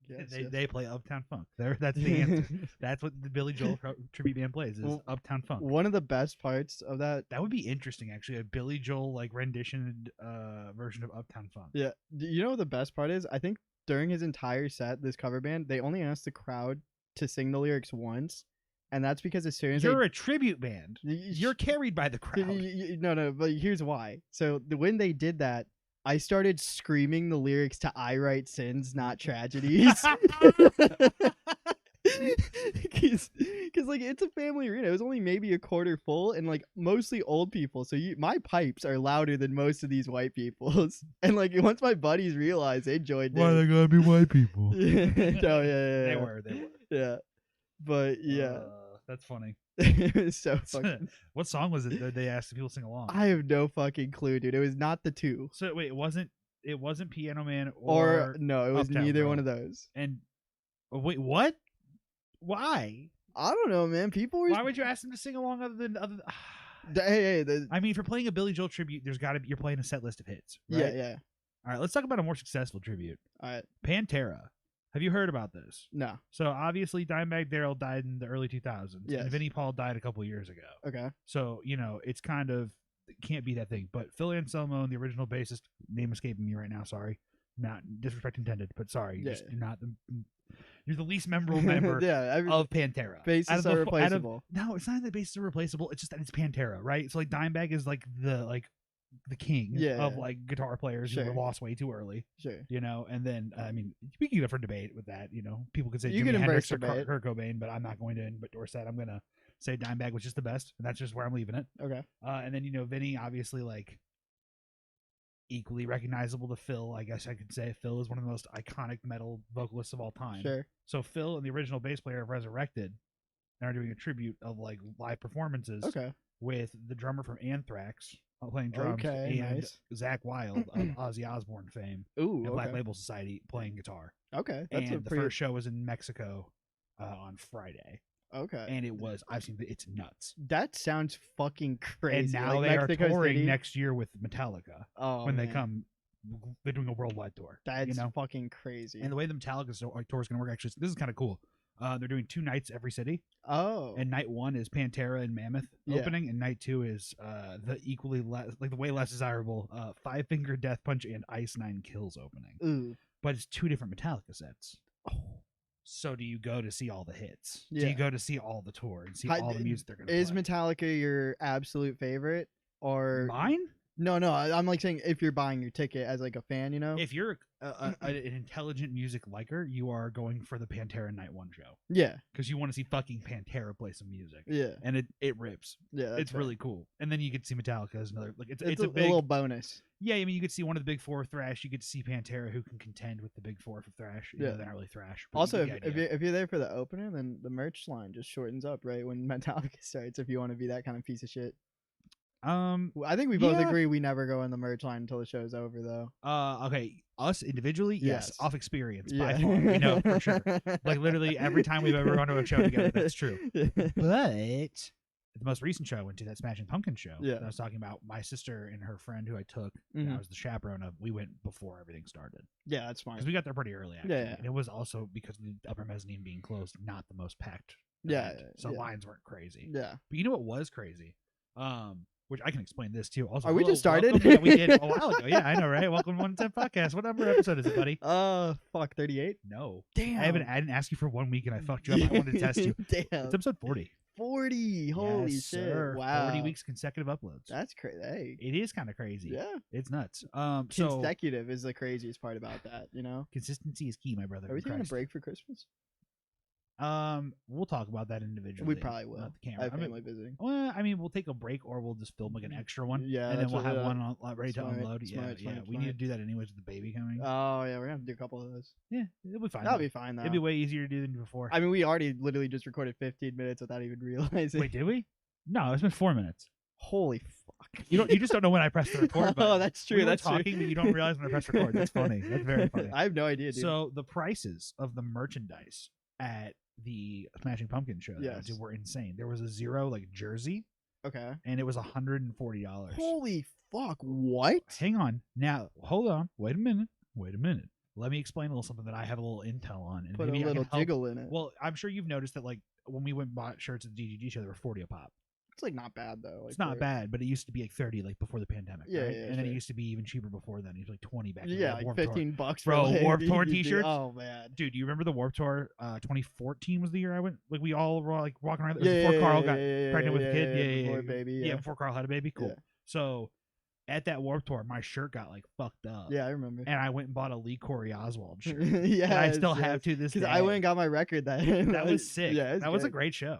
Yes, They play Uptown Funk. That's the answer. That's what the Billy Joel tribute band plays is Uptown Funk. One of the best parts of that. That would be interesting, actually. A Billy Joel like rendition version of Uptown Funk. Yeah, you know what the best part is? I think during his entire set, this cover band, they only asked the crowd to sing the lyrics once, and that's because as soon as you're a tribute band, you're carried by the crowd. No, but here's why. So when they did that, I started screaming the lyrics to "I Write Sins, Not Tragedies." Because like it's a family arena. It was only maybe a quarter full and like mostly old people. So my pipes are louder than most of these white people's. And like once my buddies realized, they joined in. Why they gotta be white people? Oh yeah. They were. Yeah, but yeah, that's funny. it was so fucking. What song was it that they asked people to sing along? I have no fucking clue, dude. It was not the two. So wait, it wasn't Piano Man or no, it was Uptown neither Girl. one of those. And wait, what? Why? I don't know, man. People were. Why would you ask them to sing along other than? Hey. I mean, if you're playing a Billy Joel tribute, there's got to be you're playing a set list of hits. Right? Yeah. All right, let's talk about a more successful tribute. All right. Pantera. Have you heard about this? No. So obviously, Dimebag Darrell died in the early 2000s. Yes. And Vinnie Paul died a couple of years ago. Okay. So it's kind of it can't be that thing. But Phil Anselmo and the original bassist, name escaping me right now. Sorry, not disrespect intended, but sorry, you're not the. You're the least memorable member of Pantera. Bassists are replaceable. No, it's not that bassists are replaceable. It's just that it's Pantera, right? So like Dimebag is like the king of like guitar players who were lost way too early. Sure. And then I mean we can go for debate with that. People could say you Jimi can Hendrix or debate. Kurt Cobain, but I'm not going to endorse that. I'm gonna say Dimebag was just the best, and that's just where I'm leaving it. Okay. And then Vinny obviously like equally recognizable to Phil. I guess I could say Phil is one of the most iconic metal vocalists of all time. Sure. So Phil and the original bass player have resurrected and are doing a tribute of like live performances. Okay. With the drummer from Anthrax playing drums and Zakk Wylde of Ozzy Osbourne fame and Black Label Society playing guitar. Okay. That's the first show was in Mexico on Friday. Okay. And it's nuts. That sounds fucking crazy. And now they are touring next year with Metallica. When they come, they're doing a worldwide tour. That's fucking crazy. And the way the Metallica tour is going to work, actually, this is kind of cool. They're doing 2 nights every city. And night 1 is Pantera and Mammoth opening, and night 2 is the equally the way less desirable Five Finger Death Punch and Ice Nine Kills opening. Ooh. But it's 2 different Metallica sets. So do you go to see all the hits? Yeah. Do you go to see all the tour and see all the music they're going to play? Is Metallica your absolute favorite or mine? No, I'm like saying if you're buying your ticket as like a fan, If you're an intelligent music liker, you are going for the Pantera Night 1 show. Yeah. Because you want to see fucking Pantera play some music. Yeah. And it rips. Yeah. It's really cool. And then you get to see Metallica as another it's a big little bonus. Yeah, I mean you could see one of the big 4 of thrash. You get to see Pantera who can contend with the big 4 for thrash. They're not really thrash. Also, if you're there for the opener, then the merch line just shortens up right when Metallica starts. If you want to be that kind of piece of shit. I think we both agree we never go in the merch line until the show's over, though. Okay, us individually, yes. Off experience, by far, we know for sure. Like literally every time we've ever gone to a show together, that's true. But the most recent show I went to, that Smashing Pumpkins show, that I was talking about, my sister and her friend who I took, I was the chaperone of, we went before everything started. Yeah, that's smart. Because we got there pretty early, actually. Yeah. And it was also because of the upper mezzanine being closed, not the most packed. So lines weren't crazy. Yeah. But you know what was crazy? Which I can explain this too. Also, we just started? Yeah, we did a while ago. Yeah, I know, right? Welcome to 110 Podcast. What number episode is it, buddy? 38. No. Damn. I didn't ask you for 1 week and I fucked you up. I wanted to test you. Damn. It's episode 40. 40. Holy shit. Sir. Wow. 40 weeks consecutive uploads. That's crazy. Hey. It is kind of crazy. Yeah. It's nuts. Consecutive is the craziest part about that, Consistency is key, my brother. Are we taking a break for Christmas? We'll talk about that individually. We probably will. Not the camera. I have family visiting. Well, I mean, we'll take a break, or we'll just film like an extra one. Yeah, and then we'll have one ready to unload. Smart. We need to do that anyways with the baby coming. Oh yeah, we're gonna have to do a couple of those. Yeah, it'll be fine. That'll be fine though. It'd be way easier to do than before. I mean, we already literally just recorded 15 minutes without even realizing. Wait, did we? No, it's been 4 minutes. Holy fuck! You just don't know when I press the record button. Oh, that's true. That's talking, but you don't realize when I press record. That's funny. That's very funny. I have no idea, dude. So the prices of the merchandise at the Smashing Pumpkins show were insane. There was a 0 jersey. Okay. And it was $140. Holy fuck! What? Hang on. Now, hold on. Wait a minute. let me explain a little something that I have a little intel on, and Put maybe a little I can help. jiggle in it. Well, I'm sure you've noticed that like when we went and bought shirts at the DGG show, they were 40 a pop. It's like not bad though. Like It's not bad, but it used to be like 30 like before the pandemic, Yeah, right? yeah, and then it sure. used to be even cheaper before then. It was like 20 back then. Yeah, like $15 for Bro, like, Warped Tour t-shirts. Oh man, dude, do you remember the Warped Tour? 2014 was the year I went. Like we all were like walking around. It was yeah, before Carl got yeah, pregnant with a kid. before baby. Yeah, before Carl had a baby. Cool. Yeah. So at that Warped Tour, my shirt got like fucked up. Yeah, I remember. And I went and bought a Lee Corey Oswald shirt. Yeah, and I still have to this day. because I went and got my record that. That was sick. Yeah, that was a great show.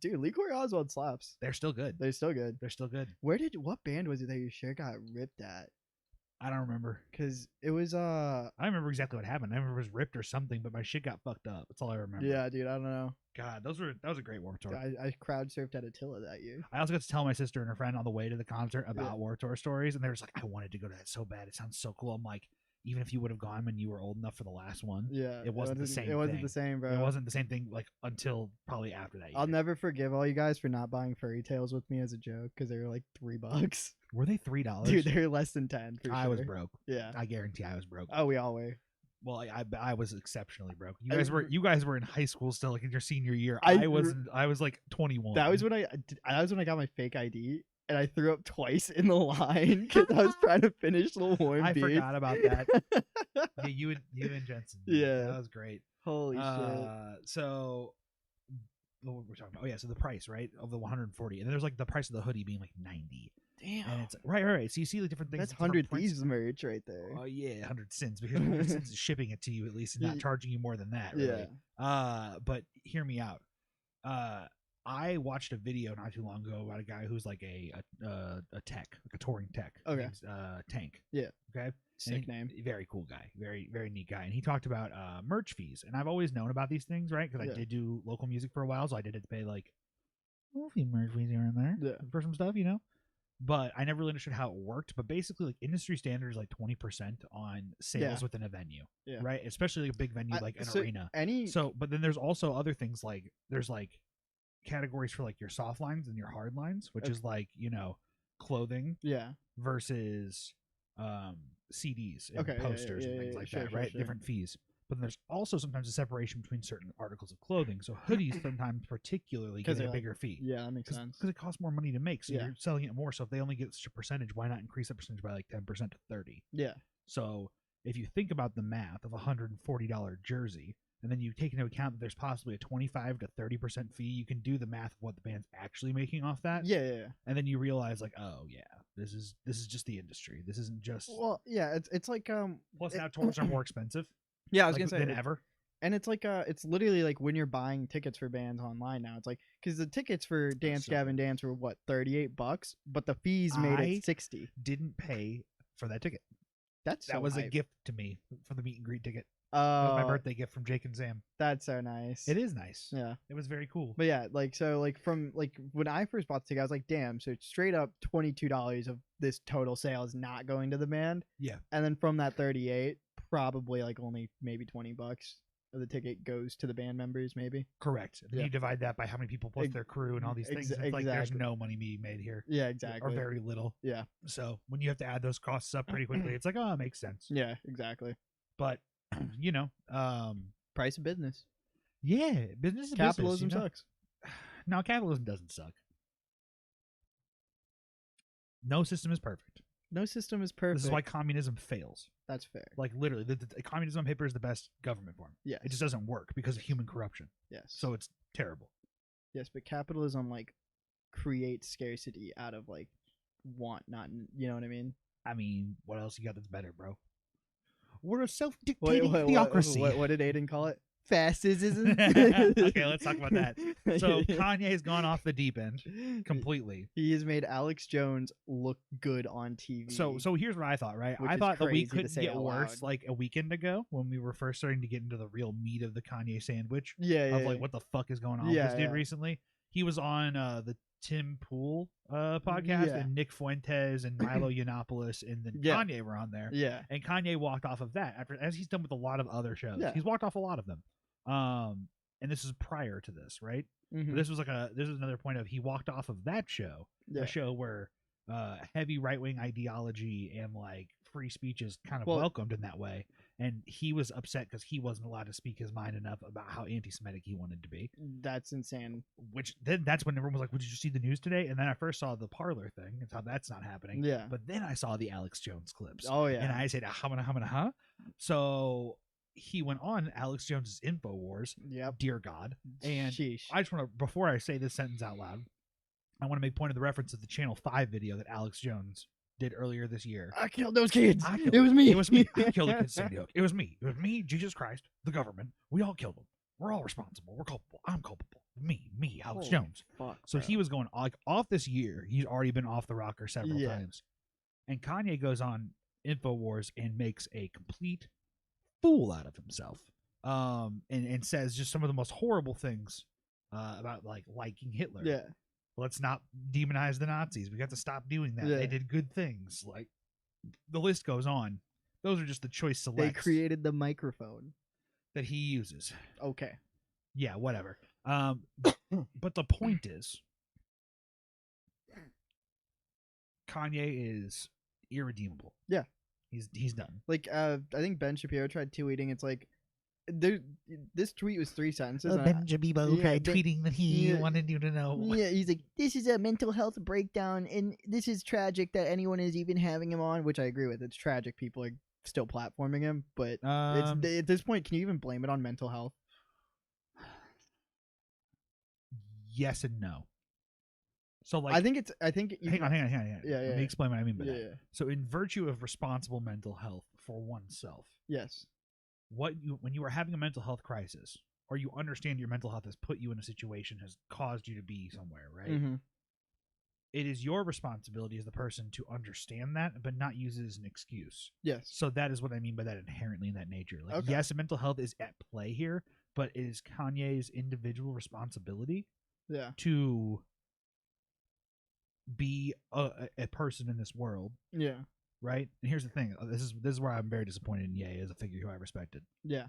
Dude. Lee Corey Oswald slaps. They're still good. They're still good. They're still good. What band was it that your shirt got ripped at? I don't remember. Because it was I don't remember exactly what happened. I remember it was ripped or something, but my shit got fucked up. That's all I remember. Yeah, dude, I don't know. God, that was a great Warped Tour. I crowd surfed at Attila that year. I also got to tell my sister and her friend on the way to the concert about Yeah. Warped Tour stories, and they were just like, I wanted to go to that so bad. It sounds so cool. I'm like, even if you would have gone when you were old enough for the last one, Yeah, it wasn't the same It wasn't thing. the same, bro. It wasn't the same thing like until probably after that year. I'll never forgive all you guys for not buying furry tails with me as a joke because they were like $3. Were they $3? Dude, they're less than 10 for I sure. was broke. Yeah. I guarantee I was broke. Oh, we all were. Well, I was exceptionally broke. I You guys were in high school still, like in your senior year. I I was like 21. That was when I got my fake ID and I threw up twice in the line because I was trying to finish the warm I beef. forgot about that. Yeah, you and Jensen. Yeah. That was great. Holy shit. So what we're talking about? Oh yeah, so the price, right, of the 140, and then there's like the price of the hoodie being like 90. Damn. And it's like, right. So you see the different things. That's different 100 prints. Thieves merch right there. Oh yeah, 100 cents because 100 cents is shipping it to you at least and not charging you more than that. Really. Yeah. But hear me out. I watched a video not too long ago about a guy who's like a tech, like a touring tech. Okay. His name's, Tank. Yeah. Okay. Sick name. Very cool guy. Very, very neat guy. And he talked about merch fees. And I've always known about these things, right? Because I did do local music for a while, so I did have to pay like a few merch fees here and there for some stuff, you know? But I never really understood how it worked. But basically, like industry standard is like 20% on sales within a venue, right? Especially like a big venue like an arena. But then there's also other things like there's like categories for like your soft lines and your hard lines, which is like, you know, clothing versus CDs and posters and things like that, right? Different fees. But then there's also sometimes a separation between certain articles of clothing. So hoodies sometimes particularly get a bigger fee. Yeah, that makes sense. Because it costs more money to make. So you're selling it more. So if they only get such a percentage, why not increase that percentage by like 10% to 30? Yeah. So if you think about the math of a $140 jersey, and then you take into account that there's possibly a 25 to 30% fee, you can do the math of what the band's actually making off that. Yeah. And then you realize like, oh yeah, this is just the industry. This isn't just it's like plus now tours are more expensive. Yeah, I was like, gonna say than ever. And it's like it's literally like when you're buying tickets for bands online now. It's like because the tickets for Dance Gavin Dance were what $38, but the fees made it 60. Didn't pay for that ticket. That was a gift to me for the meet and greet ticket. Oh, that was my birthday gift from Jake and Sam. That's so nice. It is nice. Yeah, it was very cool. But yeah, like so, like from like when I first bought the ticket, I was like, damn. So straight up $22 of this total sale is not going to the band. Yeah, and then from that 38. Probably like only maybe $20 of the ticket goes to the band members, maybe. Correct. And then you divide that by how many people plus their crew and all these things. It's like there's no money being made here. Yeah, exactly. Or very little. Yeah. So when you have to add those costs up pretty quickly, it's like, oh, it makes sense. Yeah, exactly. But you know, price of business. Yeah, business is capitalism business, you know? sucks. No, capitalism doesn't suck. No system is perfect. No system is perfect. This is why communism fails. That's fair. Like literally, the communism on paper is the best government form. Yeah, it just doesn't work because of human corruption. Yes. So it's terrible. Yes, but capitalism like creates scarcity out of like want, not you know what I mean? I mean, what else you got that's better, bro? We're a self-dictating theocracy. What did Aiden call it? Fascism. Okay, let's talk about that. So Kanye's gone off the deep end completely. He has made Alex Jones look good on TV. So here's what I thought, right? I thought the week couldn't get worse like a weekend ago when we were first starting to get into the real meat of the Kanye sandwich. Yeah, of like what the fuck is going on with this dude recently. He was on the Tim Pool podcast, and Nick Fuentes and Milo Yiannopoulos and then Kanye were on there. Yeah. And Kanye walked off of that after, as he's done with a lot of other shows. Yeah. He's walked off a lot of them. And this is prior to this, right? Mm-hmm. But this was another point of he walked off of that show, a show where heavy right-wing ideology and like free speech is kind of welcomed in that way. and he was upset because he wasn't allowed to speak his mind enough about how anti-Semitic he wanted to be. That's insane. Which then that's when everyone was like, "Well, did you see the news today?" And then I first saw the Parler thing and how that's not happening. Yeah. But then I saw the Alex Jones clips. Oh yeah. And I said, huh? So he went on Alex Jones's InfoWars. Yep. Dear God. And Sheesh. I just want to, before I say this sentence out loud, I want to make point of the reference of the Channel 5 video that Alex Jones did earlier this year. I killed those kids. It was me. It was me. I killed the kids. It was me. It was me, Jesus Christ, the government. We all killed them. We're all responsible. We're culpable. I'm culpable. Me, Alex Jones. Fuck, so bro. he was going like off this year. He's already been off the rocker several times. And Kanye goes on InfoWars and makes a complete fool out of himself. And says just some of the most horrible things about like liking Hitler. Yeah. Let's not demonize the Nazis. We got to stop doing that. Yeah. They did good things. Like the list goes on. Those are just the choice selects. They created the microphone that he uses. Okay. Yeah, whatever. But the point is, Kanye is irredeemable. Yeah. He's done. Like I think Ben Shapiro tried tweeting. It's like this tweet was 3 sentences. Ben Shapiro tried tweeting that he wanted you to know. Yeah, he's like, this is a mental health breakdown, and this is tragic that anyone is even having him on, which I agree with. It's tragic people are still platforming him, but it's, at this point, can you even blame it on mental health? Yes and no. So like, I think hang on. Yeah. Let me explain what I mean by that. Yeah. So in virtue of responsible mental health for oneself, yes, when you are having a mental health crisis, or you understand your mental health has put you in a situation, has caused you to be somewhere, right? Mm-hmm. It is your responsibility as the person to understand that, but not use it as an excuse. Yes. So that is what I mean by that inherently in that nature. Like, yes, mental health is at play here, but it is Kanye's individual responsibility to be a person in this world. Yeah. Right? And here's the thing. This is where I'm very disappointed in Ye as a figure who I respected. Yeah.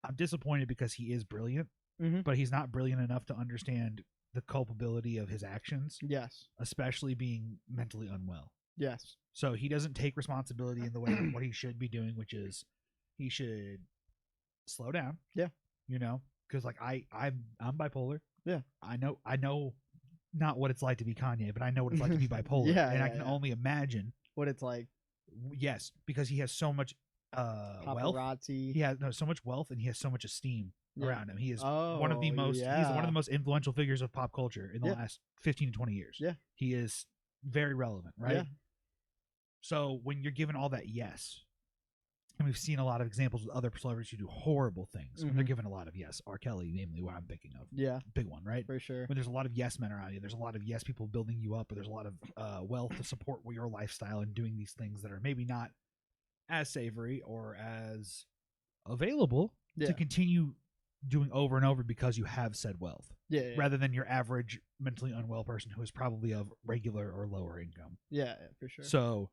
I'm disappointed because he is brilliant, but he's not brilliant enough to understand the culpability of his actions. Yes. Especially being mentally unwell. Yes. So he doesn't take responsibility in the way of what he should be doing, which is he should slow down. Yeah. You know, because like I'm bipolar. Yeah. I know not what it's like to be Kanye, but I know what it's like to be bipolar. I can only imagine what it's like. Yes, because he has so much wealth. He has so much wealth, and he has so much esteem around him. He is one of the most. He's one of the most influential figures of pop culture in the last 15 to 20 years. Yeah, he is very relevant, right? Yeah. So when you're given all that, yes, and we've seen a lot of examples with other celebrities who do horrible things when they're given a lot of yes. R. Kelly, namely, what I'm thinking of. Yeah, big one, right? For sure. When there's a lot of yes men around you, there's a lot of yes people building you up, but there's a lot of wealth to support your lifestyle and doing these things that are maybe not as savory or as available to continue doing over and over because you have said wealth. Rather than your average mentally unwell person who is probably of regular or lower income. Yeah, for sure. So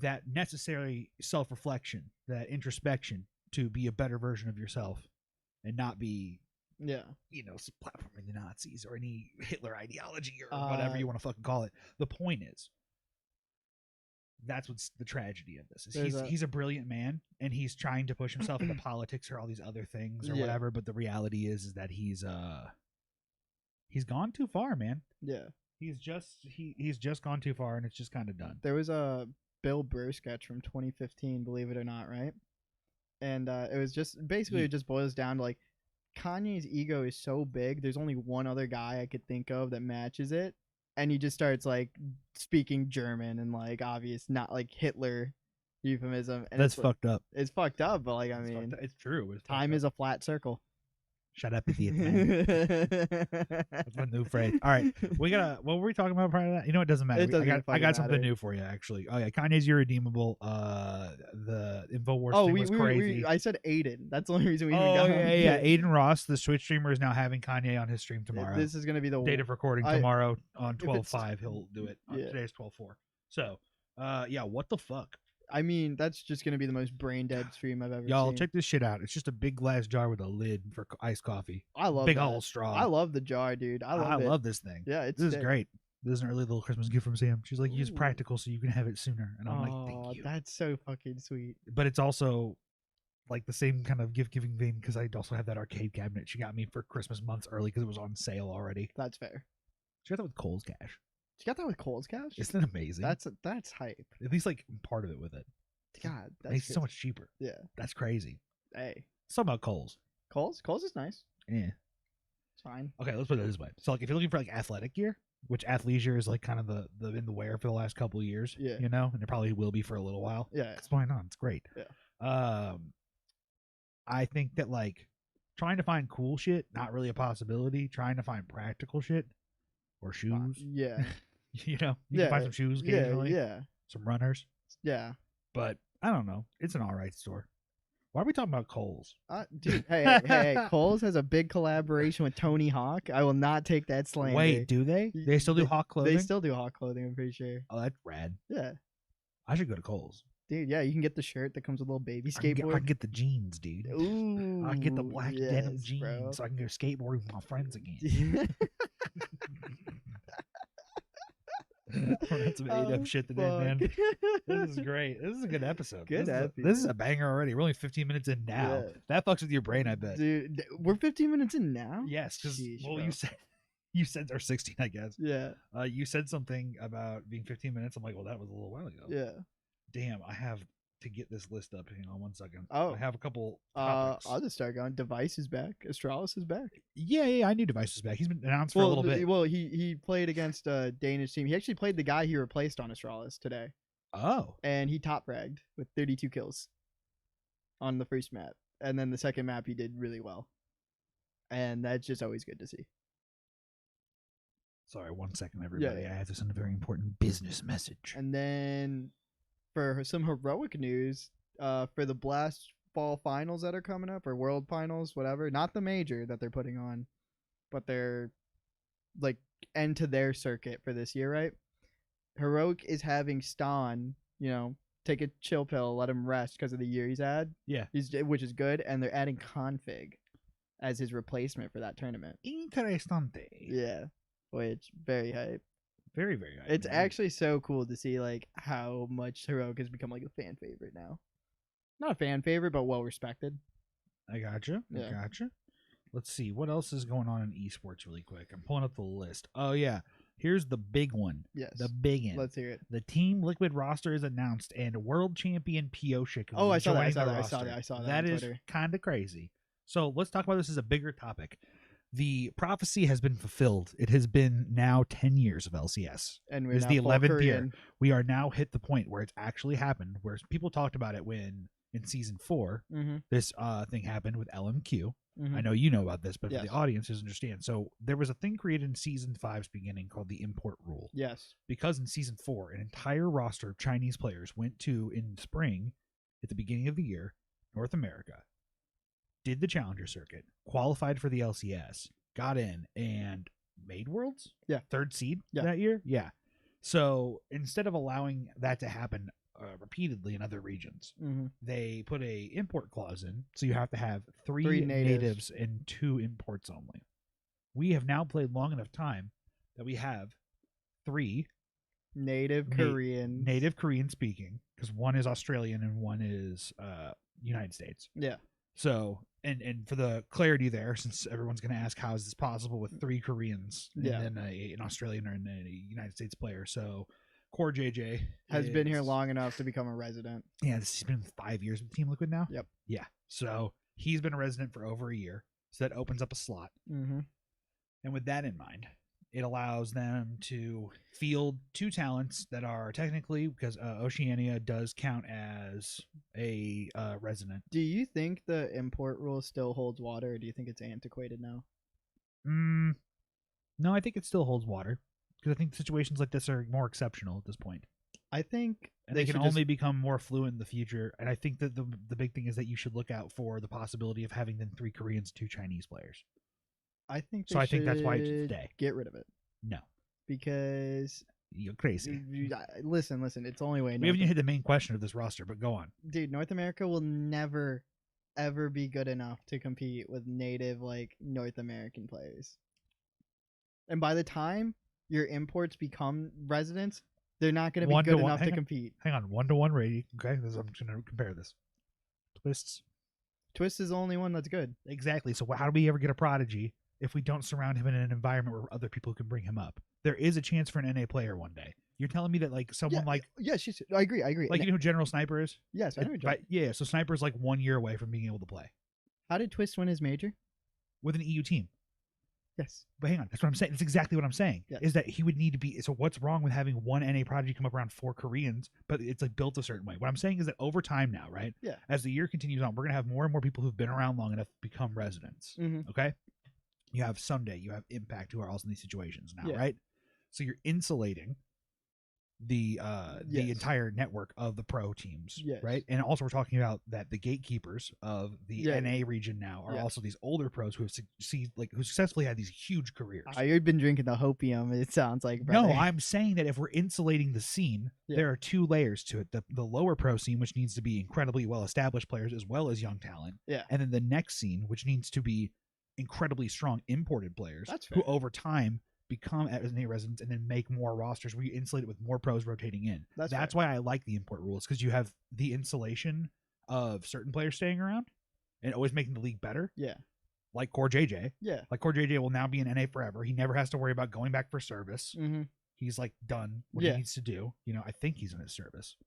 that necessary self-reflection, that introspection to be a better version of yourself and not be, platforming the Nazis or any Hitler ideology or whatever you want to fucking call it. The point is, that's what's the tragedy of this. Is he's a brilliant man and he's trying to push himself into politics or all these other things or whatever, but the reality is that he's gone too far, man. Yeah. He's just gone too far and it's just kind of done. There was a Bill Burr sketch from 2015, believe it or not, right? And it was just basically it just boils down to like Kanye's ego is so big. There's only one other guy I could think of that matches it, and he just starts like speaking German and like obvious not like Hitler euphemism. And that's fucked up. It's fucked up, but like I mean, it's true. Time is a flat circle. Shut up, idiot, man. That's my new phrase. All right, what were we talking about prior to that? You know, it doesn't matter. I got something new for you, actually. Oh yeah, Kanye's irredeemable. The InfoWars thing was crazy. I said Aiden. That's the only reason we even got him. Yeah. Aiden Ross, the Twitch streamer, is now having Kanye on his stream tomorrow. This is gonna be the date of recording tomorrow on 12/5. He'll do it. Today's 12/4. So, what the fuck? I mean, that's just going to be the most brain dead stream I've ever seen. Y'all, check this shit out. It's just a big glass jar with a lid for iced coffee. I love big old straw. I love the jar, dude. I love this thing. Yeah, this is great. This is an early little Christmas gift from Sam. She's like, use practical so you can have it sooner. And I'm like, thank you. That's so fucking sweet. But it's also like the same kind of gift giving vein because I also have that arcade cabinet she got me for Christmas months early because it was on sale already. That's fair. She got that with Kohl's Cash. She got that with Kohl's Cash? Isn't that amazing? That's hype. At least like part of it with it. God, that's makes it so much cheaper. Yeah. That's crazy. Hey. Something about Kohl's. Kohl's is nice. Yeah. It's fine. Okay, let's put it this way. So like if you're looking for like athletic gear, which athleisure is like kind of the in the wear for the last couple of years. Yeah. You know, and it probably will be for a little while. Yeah. Because why not? It's great. Yeah. I think that like trying to find cool shit, not really a possibility. Trying to find practical shit or shoes. Yeah. You know, you can find some shoes occasionally. Yeah. Some runners. Yeah. But I don't know. It's an all right store. Why are we talking about Kohl's? Dude, hey, Kohl's has a big collaboration with Tony Hawk. I will not take that slander. Wait, do they? They still do Hawk clothing? They still do Hawk clothing, I'm pretty sure. Oh, that's rad. Yeah. I should go to Kohl's. Dude, yeah, you can get the shirt that comes with a little baby skateboard. I can get the jeans, dude. Ooh. I can get the black denim jeans bro. so I can go skateboarding with my friends again. That's some A-Dub shit today, man. This is great. This is a good episode. This is a banger already. We're only 15 minutes in now. Yeah. That fucks with your brain, I bet. Dude, we're 15 minutes in now? Yes, because you said or 16, I guess. Yeah. You said something about being 15 minutes. I'm like, well, that was a little while ago. Yeah. Damn, I have to get this list up. Hang on 1 second. Oh. I have a couple topics. I'll just start going. Device is back. Astralis is back. Yeah, I knew Device was back. He's been announced for a little bit. Well, he played against a Danish team. He actually played the guy he replaced on Astralis today. Oh. And he top fragged with 32 kills on the first map. And then the second map he did really well. And that's just always good to see. Sorry, 1 second, everybody. Yeah. I have to send a very important business message. And then for some heroic news, for the Blast Fall finals that are coming up, or World Finals, whatever, not the major that they're putting on, but they're like end to their circuit for this year, right? Heroic is having Stan, take a chill pill, let him rest because of the year he's had. Yeah. Which is good, and they're adding Config as his replacement for that tournament. Interessante. Yeah. Which very hype. Very, very hype. It's actually so cool to see like how much Heroic has become like a fan favorite now. Not a fan favorite, but well respected. I gotcha. Yeah. I gotcha. Let's see what else is going on in esports really quick. I'm pulling up the list. Oh yeah. Here's the big one. Yes. The big one. Let's hear it. The Team Liquid roster is announced and world champion Pioshik. Oh, I saw that. I saw that. That is kind of crazy. So let's talk about this as a bigger topic. The prophecy has been fulfilled. It has been now 10 years of LCS. And it's the 11th year. We are now hit the point where it's actually happened, where people talked about it when in season 4, this thing happened with LMQ. I know you know about this, but for the audience doesn't understand. So there was a thing created in season 5's beginning called the import rule. Yes. Because in season 4, an entire roster of Chinese players went to, in spring, at the beginning of the year, North America, did the Challenger circuit, qualified for the LCS, got in, and made Worlds? Yeah. 3rd seed that year? Yeah. So instead of allowing that to happen repeatedly in other regions, they put a import clause in, so you have to have 3 natives and 2 imports only. We have now played long enough time that we have 3 native Korean speaking, because 1 is Australian and 1 is United States. Yeah. So, and for the clarity there, since everyone's going to ask how is this possible with 3 Koreans and then an Australian and a United States player. So, Core JJ has been here long enough to become a resident. Yeah, this has been 5 years with Team Liquid now. Yep. Yeah. So, he's been a resident for over a year. So, that opens up a slot. And with that in mind, it allows them to field 2 talents that are technically, because Oceania does count as a resident. Do you think the import rule still holds water, or do you think it's antiquated now? No, I think it still holds water, because I think situations like this are more exceptional at this point. I think they can only become more fluent in the future, and I think that the big thing is that you should look out for the possibility of having then 3 Koreans, 2 Chinese players. I think I think that's why it's today. Get rid of it. No. Because you're crazy. Listen, it's the only way. We haven't even hit the main question of this roster, but go on. Dude, North America will never, ever be good enough to compete with native, North American players. And by the time your imports become residents, they're not going to be good enough to compete. Hang on, 1-to-1 rating. Okay, I'm just going to compare this. Twists, Twist is the only one that's good. Exactly. So how do we ever get a prodigy if we don't surround him in an environment where other people can bring him up? There is a chance for an NA player one day. You're telling me that like someone I agree. Like, you know who General Sniper is? Yes, I know. Yeah, so Sniper's like 1 year away from being able to play. How did Twist win his major? With an EU team. Yes. But hang on, that's what I'm saying. That's exactly what I'm saying. Yes. Is that he would need to be. So what's wrong with having one NA prodigy come up around 4 Koreans, but it's like built a certain way? What I'm saying is that over time now, right? Yeah. As the year continues on, we're gonna have more and more people who've been around long enough to become residents. Mm-hmm. Okay. You have Sunday, you have Impact, who are also in these situations now, Yeah. right? So you're insulating the entire network of the pro teams, Yes. right? And also we're talking about that the gatekeepers of the NA region now are also these older pros who have who successfully had these huge careers. You've been drinking the hopium, it sounds like, brother. No, I'm saying that if we're insulating the scene, there are 2 layers to it. The lower pro scene, which needs to be incredibly well established players as well as young talent. Yeah. And then the next scene, which needs to be incredibly strong imported players who over time become NA residents and then make more rosters where you insulate it with more pros rotating in. That's why I like the import rules, because you have the insulation of certain players staying around and always making the league better. Yeah. Like Core JJ. Yeah. Like Core JJ will now be in NA forever. He never has to worry about going back for service. Mm-hmm. He's like done what he needs to do. You know, I think he's in his service.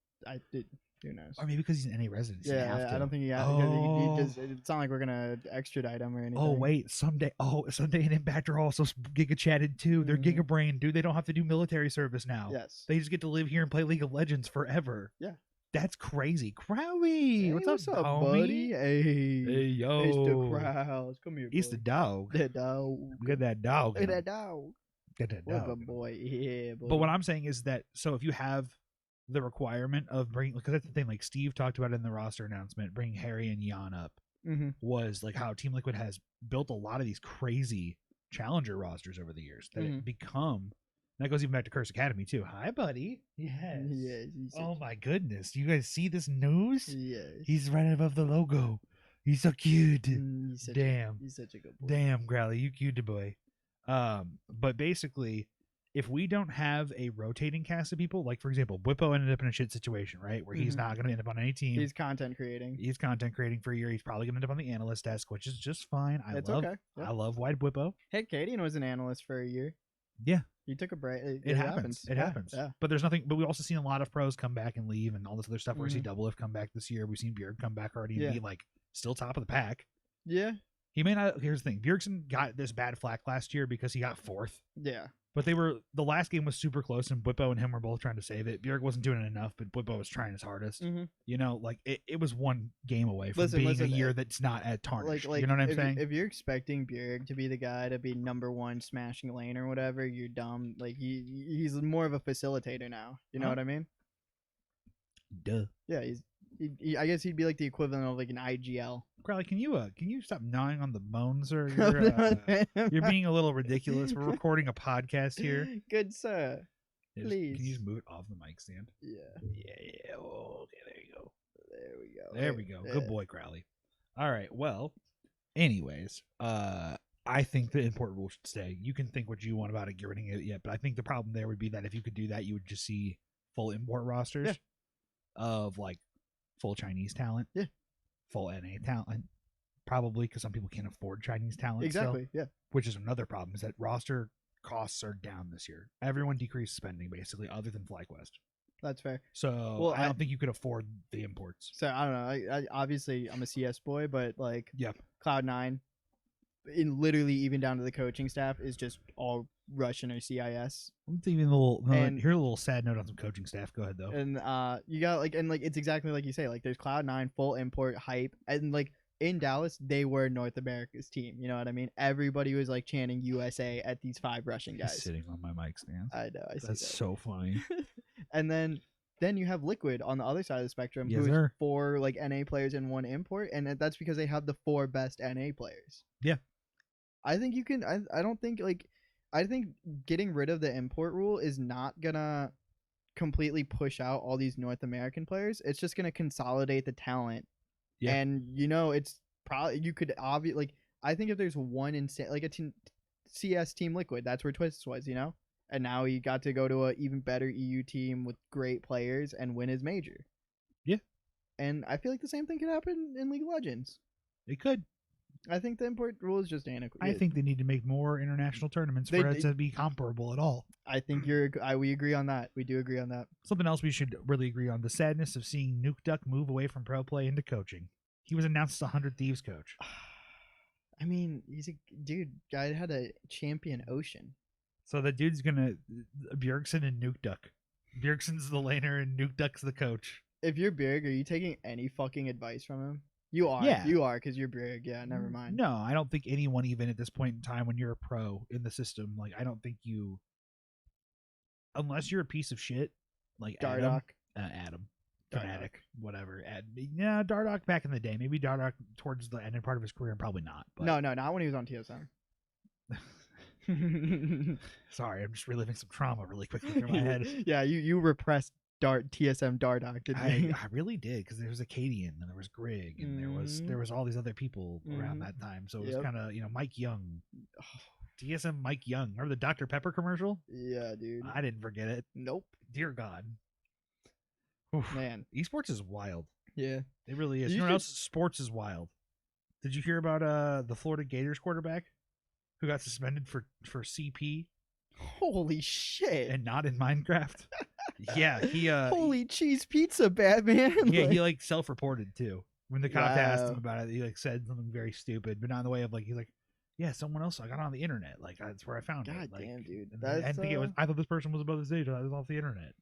Who knows? Or maybe because he's an NA resident. I don't think he has. It's not like we're gonna extradite him or anything. Oh wait, Sunday and Impact are also Giga chatted too. They're Giga Brain, dude. They don't have to do military service now. Yes, they just get to live here and play League of Legends forever. Yeah, that's crazy. Crowy, hey, what's up, buddy? Hey yo, it's the Crowds. Come here, boy. It's the dog. That dog. Get that dog. Get that dog. Get that dog. What a boy. Yeah, boy. But what I'm saying is that so if you have the requirement of bringing, because that's the thing, like Steve talked about in the roster announcement, bringing Harry and Jan up was like how Team Liquid has built a lot of these crazy challenger rosters over the years that it become. And that goes even back to Curse Academy too. Hi, buddy. Yes. Oh my goodness. Do you guys see this news? Yes. He's right above the logo. He's so cute. He's such a good boy. Damn, Growly, you cute boy. But basically, if we don't have a rotating cast of people, like for example, Bwipo ended up in a shit situation, right? Where he's not going to end up on any team. He's content creating. He's content creating for a year. He's probably going to end up on the analyst desk, which is just fine. I love Wide Bwipo. Hey, Cadian was an analyst for a year. Yeah. He took a break. It happens. It happens. Yeah. But there's nothing. But we've also seen a lot of pros come back and leave, and all this other stuff. We've seen Double F come back this year. We've seen Bjerg come back already and be like still top of the pack. Yeah. He may not. Here's the thing: Bjergsen got this bad flack last year because he got 4th. Yeah. But the last game was super close, and Bwipo and him were both trying to save it. Bjerg wasn't doing it enough, but Bwipo was trying his hardest. You know, like it was one game away from being a year that's not at tarnished. Like, you know what I'm saying? If you're expecting Bjerg to be the guy to be #1 smashing lane or whatever, you're dumb. Like he's more of a facilitator now. You know what I mean? Duh. Yeah, I guess he'd be like the equivalent of like an IGL. Crowley, can you stop gnawing on the bones, or you're being a little ridiculous. We're recording a podcast here. Good sir. Please. Can you just move it off the mic stand? Yeah. Yeah. Oh, okay, there you go. There we go. Good boy, Crowley. All right. Well, anyways, I think the import rule should stay. You can think what you want about it, get rid of it yet, but I think the problem there would be that if you could do that, you would just see full import rosters of like full Chinese talent, full NA talent, probably because some people can't afford Chinese talent. Exactly, still, which is another problem, is that roster costs are down this year. Everyone decreased spending basically, other than FlyQuest. That's fair. So I don't think you could afford the imports. So I don't know. I obviously I'm a CS boy, but like Cloud9, in literally even down to the coaching staff, is just all Russian or CIS. Let's even here's a little sad note on some coaching staff. Go ahead though. And you got like it's exactly like you say. Like there's Cloud9 full import hype, and like in Dallas they were North America's team. You know what I mean? Everybody was like chanting USA at these 5 Russian guys. He's sitting on my mic stand. I know. That's so funny. And then you have Liquid on the other side of the spectrum, yes, who's 4 like NA players and 1 import, and that's because they have the 4 best NA players. Yeah. I think you can. I don't think like. I think getting rid of the import rule is not gonna completely push out all these North American players. It's just gonna consolidate the talent. Yeah. And it's probably you could like I think if there's one insane like a CS Team Liquid, that's where Twist was, and now he got to go to an even better EU team with great players and win his major. Yeah. And I feel like the same thing could happen in League of Legends. It could. I think the import rule is just antiquated. I think they need to make more international tournaments for it to be comparable at all. I think we agree on that. We do agree on that. Something else we should really agree on: the sadness of seeing Nuke Duck move away from pro play into coaching. He was announced as 100 Thieves coach. I mean, he's a dude. Guy had a champion Ocean. So the dude's gonna Bjergsen and Nuke Duck. Bjergsen's the laner and Nuke Duck's the coach. If you're Bjerg, are you taking any fucking advice from him? You are. Yeah. You are, because you're Bjerg. Yeah, never mind. No, I don't think anyone, even at this point in time, when you're a pro in the system, like I don't think you, unless you're a piece of shit, like Dardoch. Adam. Fanatic, whatever. Yeah, Dardoch back in the day. Maybe Dardoch towards the end part of his career, probably not. But... No, not when he was on TSM. Sorry, I'm just reliving some trauma really quickly through my head. Yeah, you repressed TSM Dardoch, didn't you? I really did, because there was Acadian and there was Grig and there was all these other people around that time. So it was kind of Mike Young. TSM Mike Young. Remember the Dr. Pepper commercial? Yeah, dude. I didn't forget it. Nope. Dear God. Oof. Man, esports is wild. Yeah, it really is. You know what else? Sports is wild. Did you hear about the Florida Gators quarterback who got suspended for CP? Holy shit! And not in Minecraft. Yeah, he holy cheese pizza, Batman. Yeah, he like self-reported too. When the cop asked him about it, he like said something very stupid, but not in the way of like he's like, yeah, someone else I got on the internet. Like that's where I found it. God like, damn, dude. I think it was. I thought this person was above this age. I was off the internet.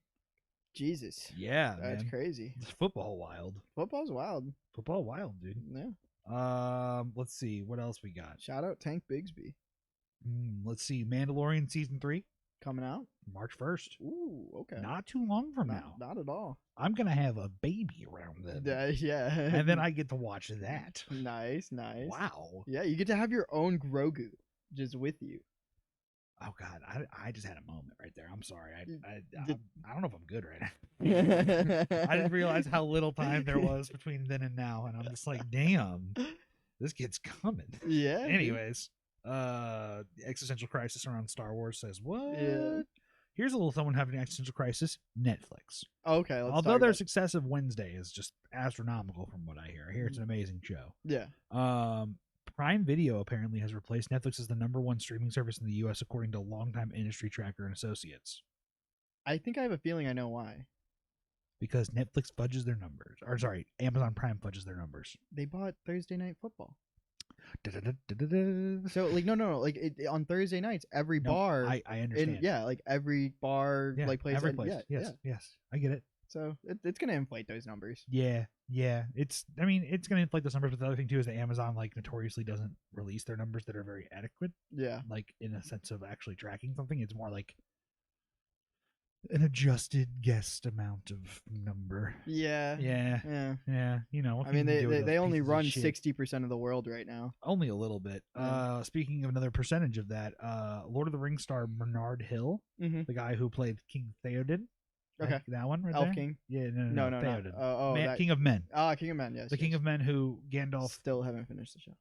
Jesus. Yeah, that's man. crazy. It's football wild. Football's wild. Football wild, dude. Yeah. Let's see what else we got. Shout out Tank Bigsby. Let's see, Mandalorian season 3 coming out March 1st. Ooh, okay. Not too long from now. Not at all. I'm gonna have a baby around then. Yeah. And then I get to watch that. Nice. Wow. Yeah, you get to have your own Grogu just with you. Oh God, I just had a moment right there. I'm sorry. I don't know if I'm good right now. I didn't realize how little time there was between then and now, and I'm just like, damn, this kid's coming. Yeah. Anyways, existential crisis around Star Wars says what? Yeah. Here's a little someone having an existential crisis. Netflix. Okay. Although their success of Wednesday is just astronomical from what I hear. I hear it's an amazing show. Yeah. Prime Video apparently has replaced Netflix as the #1 streaming service in the U.S. according to longtime industry tracker and associates. I think I have a feeling I know why. Because Netflix fudges their numbers. Or sorry, Amazon Prime fudges their numbers. They bought Thursday Night Football. So like no like on Thursday nights every bar I understand. like every bar like plays every place. Yes, I get it. So it's gonna inflate those numbers. Yeah. It's gonna inflate those numbers, but the other thing too is that Amazon like notoriously doesn't release their numbers that are very adequate. Yeah. Like in a sense of actually tracking something. It's more like an adjusted guessed amount of number. Yeah. You know, I mean, they only run 60% of the world right now. Only a little bit. Speaking of another percentage of that, Lord of the Rings star Bernard Hill, the guy who played King Theoden. Okay. That one right Elf there? King? Yeah, no, Theoden. King of Men. King of Men, yes. The King of Men who Gandalf... Still haven't finished the show.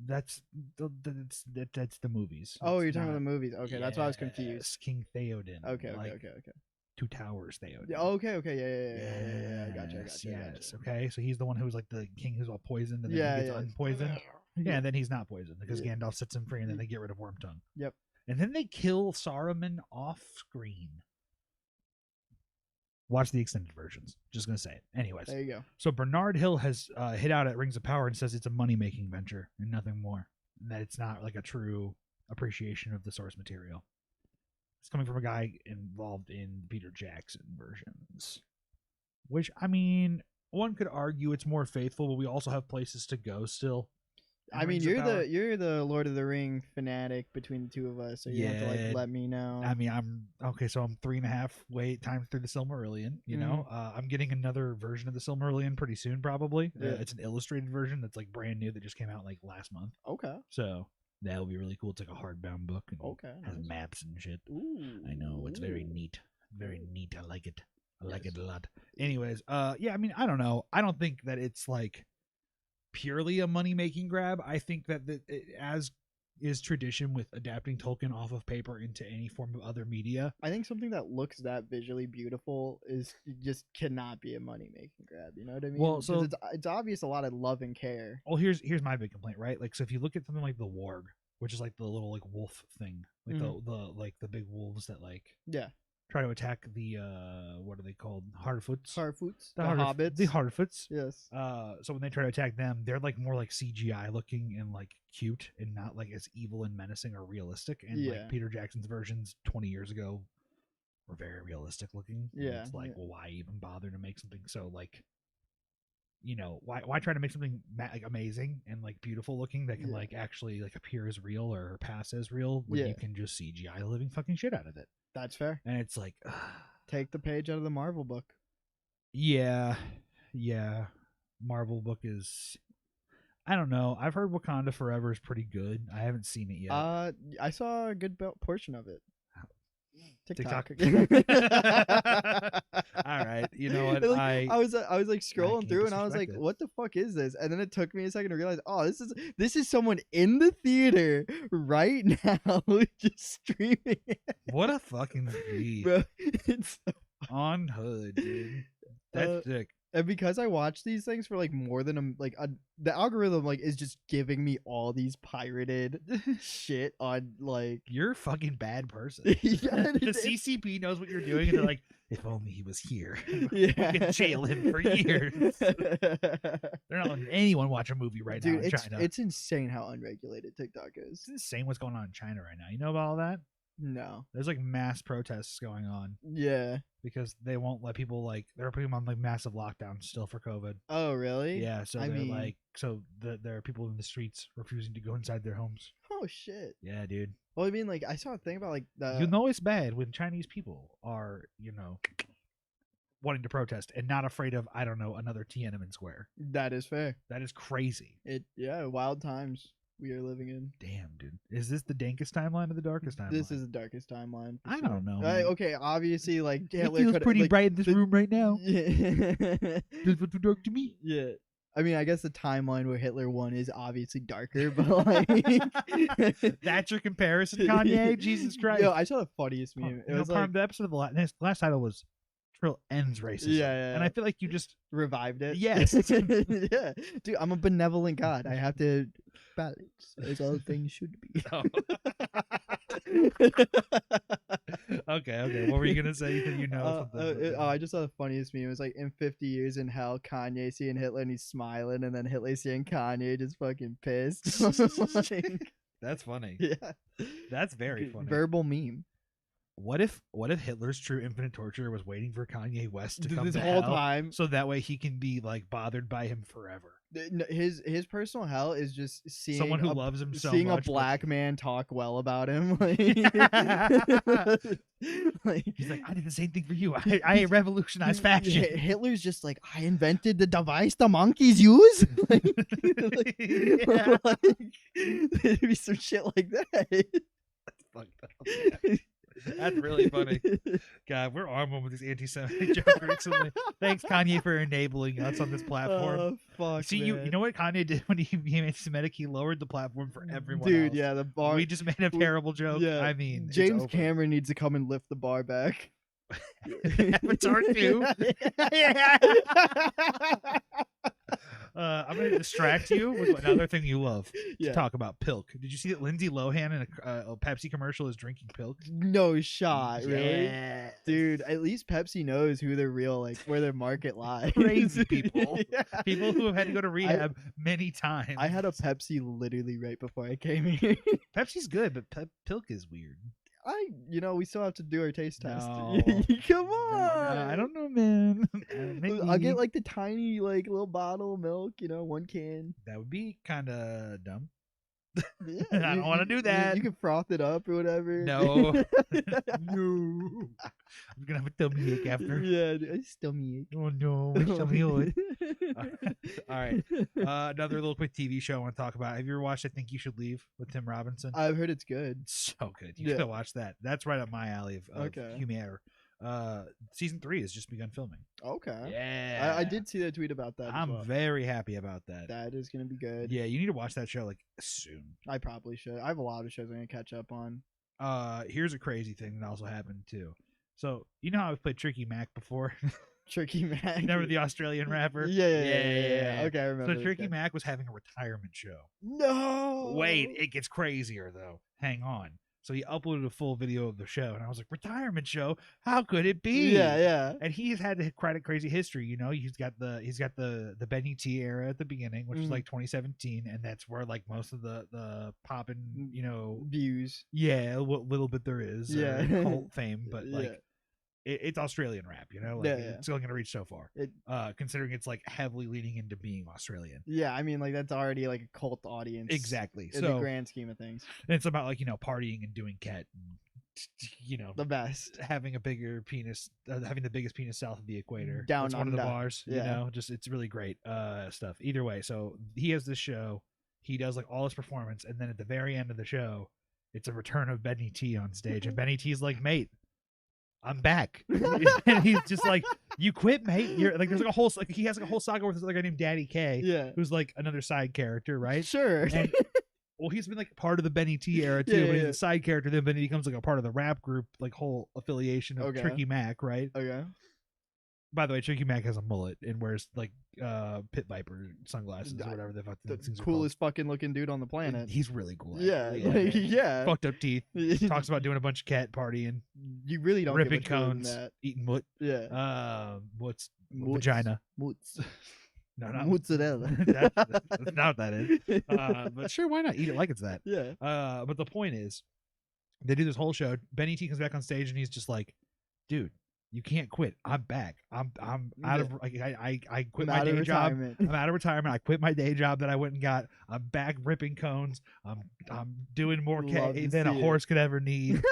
That's the movies. Oh, you're talking about the movies. Okay, that's why I was confused. King Theoden. Okay. Two Towers Theoden. Okay. Yeah. Gotcha. Yes. Okay, so he's the one who's like the king who's all poisoned and then he gets unpoisoned. Yeah, and then he's not poisoned because Gandalf sets him free and then they get rid of Wormtongue. Yep. And then they kill Saruman off screen. Watch the extended versions. Just gonna say it. Anyways, there you go. So Bernard Hill has hit out at Rings of Power and says it's a money-making venture and nothing more, and that it's not like a true appreciation of the source material. It's coming from a guy involved in Peter Jackson versions, which I mean, one could argue it's more faithful, but we also have places to go still. I mean, you're the Lord of the Ring fanatic between the two of us, so you have to like let me know. I mean, I'm 3.5 times through the Silmarillion. You know, I'm getting another version of the Silmarillion pretty soon, probably. Yeah. It's an illustrated version that's like brand new that just came out like last month. Okay. So that'll be really cool. It's like a hardbound book and has nice. maps and shit. Ooh. I know, it's very neat. Very neat. I like it. I like it a lot. Anyways, yeah, I mean, I don't know. I don't think that it's like purely a money-making grab. I think that as is tradition with adapting Tolkien off of paper into any form of other media. I think something that looks that visually beautiful is just cannot be a money making grab. You know what I mean? Well, so it's obvious a lot of love and care. Well, here's my big complaint, right? Like, so if you look at something like the warg, which is like the little like wolf thing, like the big wolves that like try to attack the what are they called? Harfoots. The hobbits. The Harfoots. Yes. So when they try to attack them, they're like more like CGI looking and like cute and not like as evil and menacing or realistic. And like Peter Jackson's versions 20 years ago were very realistic looking. Yeah. It's like, well, why even bother to make something so like, you know, why try to make something like amazing and like beautiful looking that can like actually like appear as real or pass as real when you can just CGI the living fucking shit out of it. That's fair. And it's like, take the page out of the Marvel book. Yeah. Marvel book is, I don't know. I've heard Wakanda Forever is pretty good. I haven't seen it yet. I saw a good portion of it. TikTok. All right, you know what? Like, I was like scrolling through and I was like, what the fuck is this? And then it took me a second to realize, oh, this is someone in the theater right now just streaming it. What a fucking G. Bro, it's so on hood, dude. That's sick. And because I watch these things for like more than the algorithm like is just giving me all these pirated shit on like, you're a fucking bad person. The CCP knows what you're doing and they're like, if only he was here. We could jail him for years. They're not letting anyone watch a movie right now in China. It's insane how unregulated TikTok is. It's insane what's going on in China right now. You know about all that? No. There's like mass protests going on. Yeah. Because they won't let people like, they're putting them on like massive lockdown still for COVID. Oh, really? Yeah. So there are people in the streets refusing to go inside their homes. Oh shit. Yeah, dude. Well, I mean, like I saw a thing about like you know it's bad when Chinese people are, you know, wanting to protest and not afraid of, I don't know, another Tiananmen Square. That is fair. That is crazy. Wild times we are living in. Damn, dude. Is this the dankest timeline or the darkest timeline? This is the darkest timeline. I don't know. Okay, obviously, like Hitler it feels pretty like, bright in this room right now. Yeah. This was too dark to me. Yeah. I mean, I guess the timeline where Hitler won is obviously darker, but like that's your comparison, Kanye? Jesus Christ. Yo, I saw the funniest meme. It was like, the episode of the last title was Trill Ends Racism. Yeah. And I feel like you just revived it. Yes. Yeah. Dude, I'm a benevolent God. I have to balance as all things should be. Oh. Okay. What were you gonna say? You know something. I just saw the funniest meme. It was like, in 50 years in hell, Kanye seeing Hitler and he's smiling, and then Hitler seeing Kanye just fucking pissed. Like, that's funny. Yeah. That's very funny. Verbal meme. What if Hitler's true infinite torture was waiting for Kanye West to come this to whole hell, time, so that way he can be like bothered by him forever? His personal hell is just seeing someone who loves him so seeing much, a black man talk well about him. Like, he's like, I did the same thing for you. I revolutionized fashion. Hitler's just like, I invented the device the monkeys use. There'd be some shit like that. That's fucked up. Yeah. That's really funny. God, we're on one with these anti-Semitic jokes recently. Thanks, Kanye, for enabling us on this platform. Oh, fuck, see, man. you know what Kanye did when he became anti-Semitic? He lowered the platform for everyone Dude, else. yeah, the bar. We just made a terrible joke. Yeah, I mean, James Cameron needs to come and lift the bar back. Avatar 2. I'm going to distract you with another thing you love to talk about, Pilk. Did you see that Lindsay Lohan in a Pepsi commercial is drinking Pilk? No shot, really? Dude, at least Pepsi knows who their real, like, where their market lies. Crazy people. People who have had to go to rehab many times. I had a Pepsi literally right before I came here. Pepsi's good, but Pilk is weird. We still have to do our taste test. No. Come on. I don't know, man. I'll get like the tiny, like little bottle of milk, 1 can. That would be kind of dumb. Yeah, I don't want to do that. You can froth it up or whatever. No. No. I'm gonna have a tummy ache after. Yeah, it's tummy ache. Oh no, my tummy ache. All right. Another little quick TV show I want to talk about. Have you ever watched I Think You Should Leave with Tim Robinson? I've heard it's good. It's so good. You gotta watch that. That's right up my alley of humor. Season 3 has just begun filming. Okay. Yeah, I did see that tweet about that. I'm very happy about that. That is gonna be good. Yeah, you need to watch that show like soon. I probably should. I have a lot of shows I'm gonna catch up on. Here's a crazy thing that also happened too. So you know how I've played Tricky Mac before. Tricky Mac. Remember the Australian rapper? Yeah. Okay, I remember. So Tricky Mac was having a retirement show. No. Wait, it gets crazier though. Hang on. So he uploaded a full video of the show, and I was like, "Retirement show? How could it be?" Yeah. And he's had quite a crazy history. You know, he's got the Benny T era at the beginning, which is like 2017, and that's where like most of the poppin', views. Yeah, what little bit there is. Yeah. Cult fame, but like. It's Australian rap, it's only going to reach so far. Considering it's like heavily leaning into being Australian. Yeah, I mean, like that's already like a cult audience. Exactly. In the grand scheme of things. And it's about like partying and doing ket, and, the best, having a bigger penis, having the biggest penis south of the equator. Down That's on one of the that. bars. Just it's really great stuff. Either way, so he has this show. He does like all his performance, and then at the very end of the show, it's a return of Benny T on stage, and Benny T's like, "Mate, I'm back." And he's just like, "You quit, mate." You're like, there's like a whole he has like a whole saga with this other guy named Daddy K, who's like another side character, right? Sure. And, well, he's been like part of the Benny T era too, but he's a side character. Then he becomes like a part of the rap group, like whole affiliation of Tricky Mac, right? Okay. By the way, Tricky Mac has a mullet and wears like pit viper sunglasses or whatever the fuck. The coolest fucking looking dude on the planet. He's really cool. Yeah. Fucked up teeth. Talks about doing a bunch of cat partying. You really don't ripping get cones, that. eating moot. Yeah. What's vagina? Moots. No, not mozzarella. That's not what that is. But sure, why not eat it like it's that? Yeah. But the point is, they do this whole show. Benny T comes back on stage and he's just like, "Dude, you can't quit. I'm back. I'm out of like I quit my day job. I'm out of retirement. I quit my day job that I went and got. I'm back ripping cones. I'm doing more K than a horse could ever need,"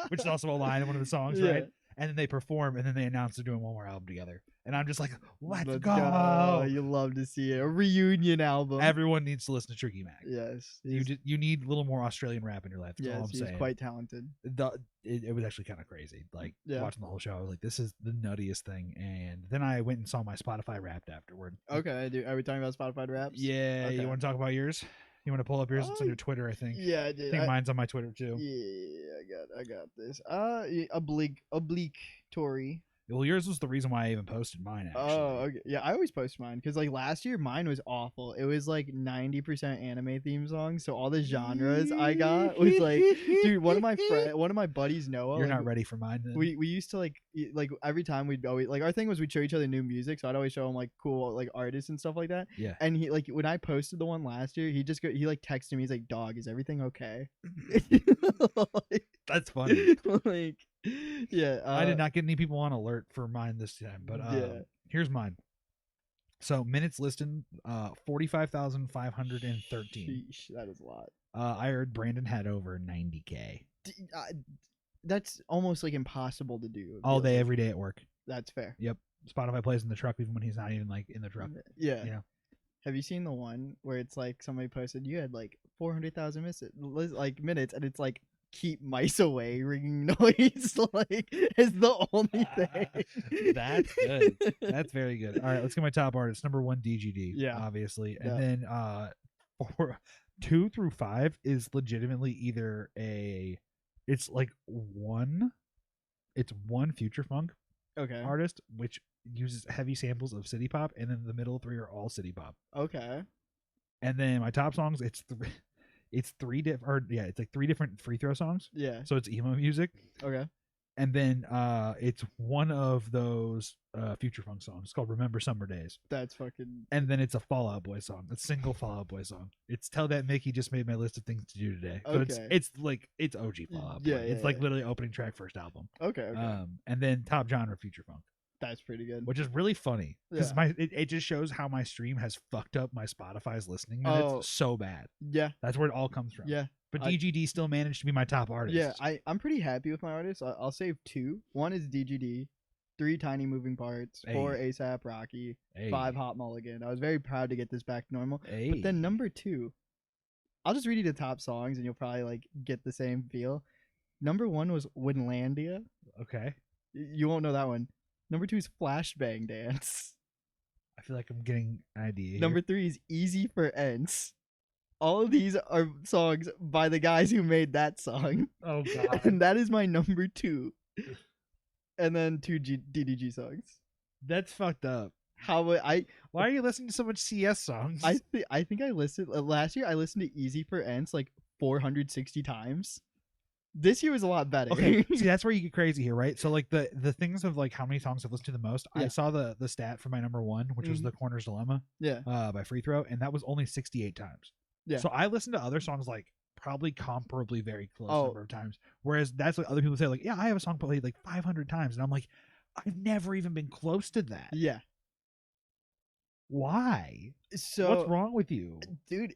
which is also a line in one of the songs, right? And then they perform, and then they announce they're doing one more album together. And I'm just like, let's go. You love to see it. A reunion album. Everyone needs to listen to Tricky Mac. Yes. You need a little more Australian rap in your life. That's all I'm saying. He's quite talented. It was actually kind of crazy. Like watching the whole show, I was like, this is the nuttiest thing. And then I went and saw my Spotify Wrapped afterward. Okay. Are we talking about Spotify Wraps? Yeah. Okay. You want to talk about yours? You want to pull up yours? It's on your Twitter, I think. Yeah, I did. I think mine's on my Twitter too. Yeah, I got this. Oblique Tory. Well, yours was the reason why I even posted mine, actually. Oh, okay. Yeah, I always post mine because like last year mine was awful. It was like 90% anime theme songs, so all the genres I got was like, dude, one of my buddies, Noah. You're not ready for mine. Then. We used to like every time we'd always like our thing was we'd show each other new music, so I'd always show him like cool like artists and stuff like that. Yeah. And he like when I posted the one last year, he like texted me. He's like, "Dog, is everything okay?" That's funny. Like. Yeah, I did not get any people on alert for mine this time, but here's mine. So minutes listened, 45,513. That is a lot. I heard Brandon had over 90K. That's almost like impossible to do. All day, every day at work. That's fair. Yep. Spotify plays in the truck even when he's not even like in the truck. Yeah. You know? Have you seen the one where it's like somebody posted you had like 400,000 minutes, and it's like keep mice away ringing noise like is the only thing. That's good. That's very good. All right, let's get my top artist. Number 1, DGD. Yeah, obviously, and then 2 through 5 is legitimately either it's one future funk artist which uses heavy samples of city pop, and then the middle 3 are all city pop. Okay. And then my top songs, it's three different free throw songs. Yeah. So it's emo music. Okay. And then it's one of those future funk songs. It's called Remember Summer Days. That's fucking. And then it's a Fall Out Boy song. A single Fall Out Boy song. It's Tell That Mickey Just Made My List of Things to Do Today. So it's OG Fall Out Boy. It's literally opening track, first album. Okay. And then top genre future funk. That's pretty good. Which is really funny because it just shows how my stream has fucked up my Spotify's listening minutes so bad. Yeah, that's where it all comes from. Yeah, but DGD still managed to be my top artist. Yeah, I'm pretty happy with my artists. I'll save 2. 1 is DGD, 3 Tiny Moving Parts, 4 ASAP Rocky, 5 Hot Mulligan. I was very proud to get this back to normal. But then number 2, I'll just read you the top songs and you'll probably like get the same feel. Number 1 was Winlandia. Okay. You won't know that one. Number 2 is Flashbang Dance. I feel like I'm getting an idea here. Number 3 is Easy for Ents. All of these are songs by the guys who made that song. Oh god. And that is my number 2. And then 2 DDG songs. That's fucked up. Why are you listening to so much CS songs? I think I listened last year. I listened to Easy for Ents like 460 times. This year was a lot better. Okay, see, that's where you get crazy here, right? So like the things of like how many songs I've listened to the most. Yeah. I saw the stat for my number 1, which was The Corner's Dilemma. Yeah. By Free Throw, and that was only 68 times. Yeah. So I listened to other songs like probably comparably very close number of times. Whereas that's what other people say, like, yeah, I have a song played like 500 times, and I'm like, I've never even been close to that. Yeah. Why? So what's wrong with you, dude?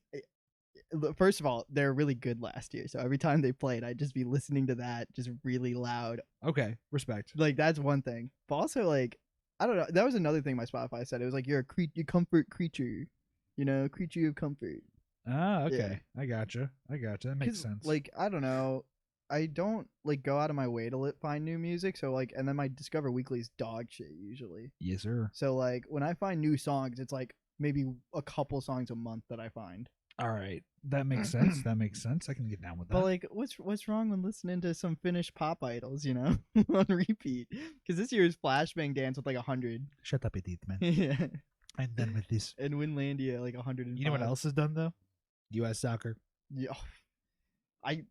First of all, they're really good last year. So every time they played, I'd just be listening to that just really loud. Okay, respect. Like that's one thing. But also like, I don't know. That was another thing my Spotify said. It was like you're a comfort creature, creature of comfort. Ah, okay. Yeah. I gotcha. That makes sense. Like, I don't know. I don't like go out of my way to find new music. So like, and then my Discover Weekly is dog shit usually. Yes, sir. So like, when I find new songs, it's like maybe a couple songs a month that I find. All right, that makes sense. I can get down with that. But like, what's wrong with listening to some Finnish pop idols, on repeat? Because this year's Flashbang Dance with like 100. Shut up, idiot, man. Yeah. I'm done with this. And Winlandia like 100. You know what else is done though? U.S. soccer. Yeah. I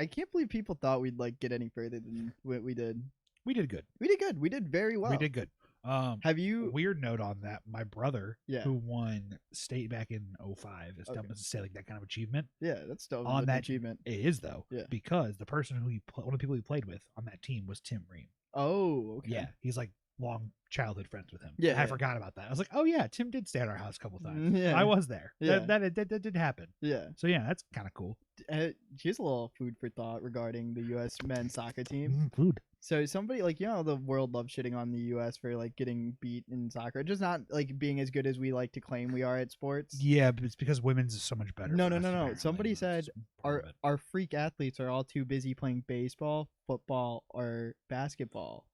can't believe people thought we'd like get any further than what we did. We did good. We did good. We did very well. We did good. Have you weird note on that? My brother, Yeah. who won state back in 05, is dumb to say like that kind of achievement. Yeah, that's still on an that achievement. It is though, Yeah. because the person who one of the people he played with on that team was Tim Ream. Oh, okay. Yeah, he's like long childhood friends with him. Yeah, I forgot about that. I was like, oh yeah, Tim did stay at our house a couple times. Yeah. I was there. Yeah. That did happen. Yeah. So yeah, that's kind of cool. Here's a little food for thought regarding the U.S. men's soccer team. Food. So somebody like the world loves shitting on the U.S. for like getting beat in soccer, just not like being as good as we like to claim we are at sports. Yeah, but it's because women's is so much better. No. apparently. Somebody said That's part of it. our freak athletes are all too busy playing baseball, football, or basketball.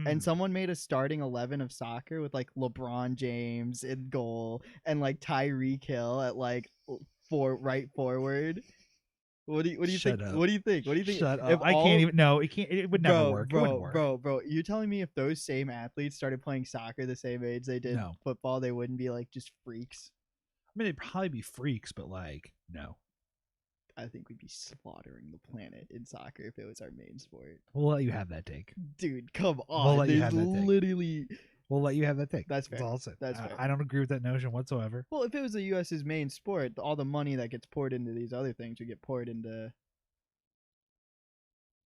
And someone made a starting 11 of soccer with like LeBron James in goal and like Tyreek Hill at like right forward. What do you Shut think? up. What do you think? What do you think? Shut up. I can't even. No, it can't. It would never work. It wouldn't work. Bro. You're telling me if those same athletes started playing soccer the same age they did football, they wouldn't be like just freaks? I mean, they'd probably be freaks, but like, no. I think we'd be slaughtering the planet in soccer if it was our main sport. We'll let you have that take. Dude, come on. We'll let you have that take. Literally. We'll let you have that take. That's fair. That's all I'll say. That's fair. I don't agree with that notion whatsoever. Well, if it was the U.S.'s main sport, all the money that gets poured into these other things would get poured into.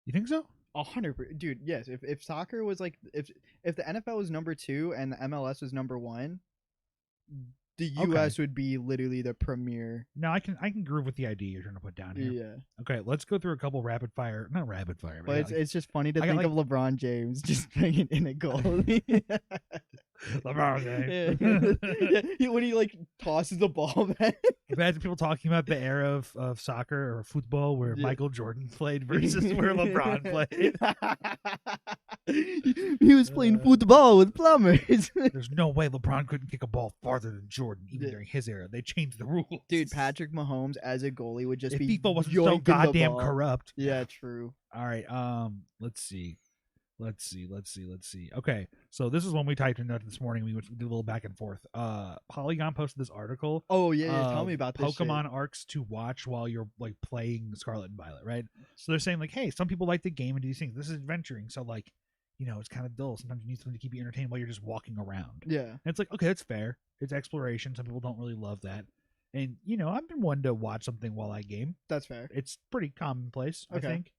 You think so? 100%, dude. Yes. If soccer was like if the NFL was number 2 and the MLS was number 1, the U.S. would be literally the premier. No, I can groove with the idea you're trying to put down here. Yeah. Okay, let's go through a couple not rapid fire, but it's just funny to think of LeBron James just bringing in a goal. LeBron James. Yeah, when he like tosses the ball back. Imagine people talking about the era of soccer or football where Michael Jordan played versus where LeBron played. He was playing football with plumbers. There's no way LeBron couldn't kick a ball farther than Jordan, even during his era. They changed the rules. Dude, Patrick Mahomes as a goalie would just if be FIFA wasn't so goddamn corrupt. Yeah, true. All right, let's see. Okay, so this is one we typed in note this morning. We did a little back and forth. Polygon posted this article. Oh yeah, tell me about this. Pokemon arcs to watch while you're like playing Scarlet and Violet, right? So they're saying like, hey, some people like the game and do these things. This is adventuring, so like, it's kind of dull. Sometimes you need something to keep you entertained while you're just walking around. Yeah, and it's like, okay, that's fair. It's exploration. Some people don't really love that. And I've been one to watch something while I game. That's fair. It's pretty commonplace, I think.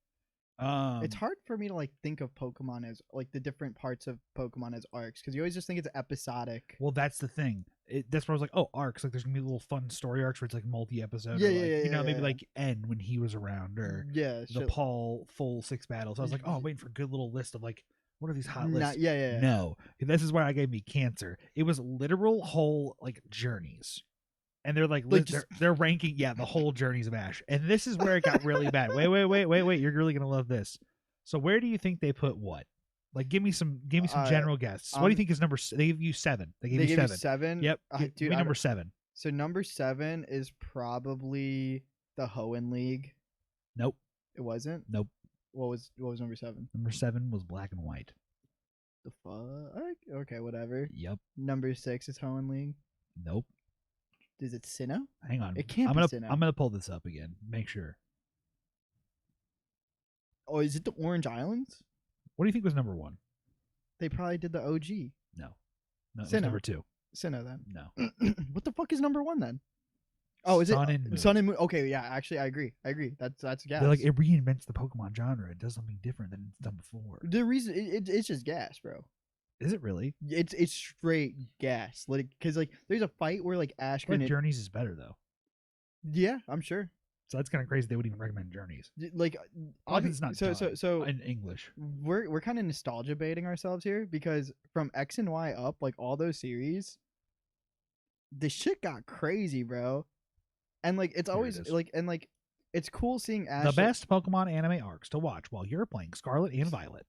It's hard for me to like think of Pokemon as like the different parts of Pokemon as arcs because you always just think it's episodic. Well, that's the thing. That's where I was like, oh, arcs. Like, there's gonna be little fun story arcs where it's like multi-episode. Yeah, maybe like N when he was around, or the Paul full 6 battles. I was like, oh, I'm waiting for a good little list of like, what are these hot lists? No, this is where I gave me cancer. It was literal whole like journeys. And they're like they're ranking the whole journeys of Ash. And this is where it got really bad. Wait. You're really gonna love this. So where do you think they put what? Like, give me some general guesses. What do you think is number? They gave you 7. They gave you 7. 7. Yep. Dude, give me number 7. So number 7 is probably the Hoenn League. Nope. It wasn't. Nope. What was number 7? Number 7 was Black and White. The fuck? Okay, whatever. Yep. Number 6 is Hoenn League. Nope. Is it Sinnoh? Hang on. It can't be Sinnoh. I'm gonna pull this up again. Make sure. Oh, is it the Orange Islands? What do you think was number 1? They probably did the OG. No, it was Sinnoh. number 2. Sinnoh then. No. What the fuck is number 1 then? Oh, is Sun it and Moon. Sun and Moon? Okay, yeah, actually, I agree. That's gas. They're like, it reinvents the Pokemon genre. It does something different than it's done before. The reason it's just gas, bro. Is it really? It's straight gas. Like, cause like there's a fight where like Ash I feel like Journeys is better though. Yeah, I'm sure. So that's kind of crazy. They would even recommend Journeys. Like, it's not so in English. We're kind of nostalgia baiting ourselves here because from X and Y up, like all those series, the shit got crazy, bro. And like it's always it's cool seeing Ash. The best Pokemon anime arcs to watch while you're playing Scarlet and Violet.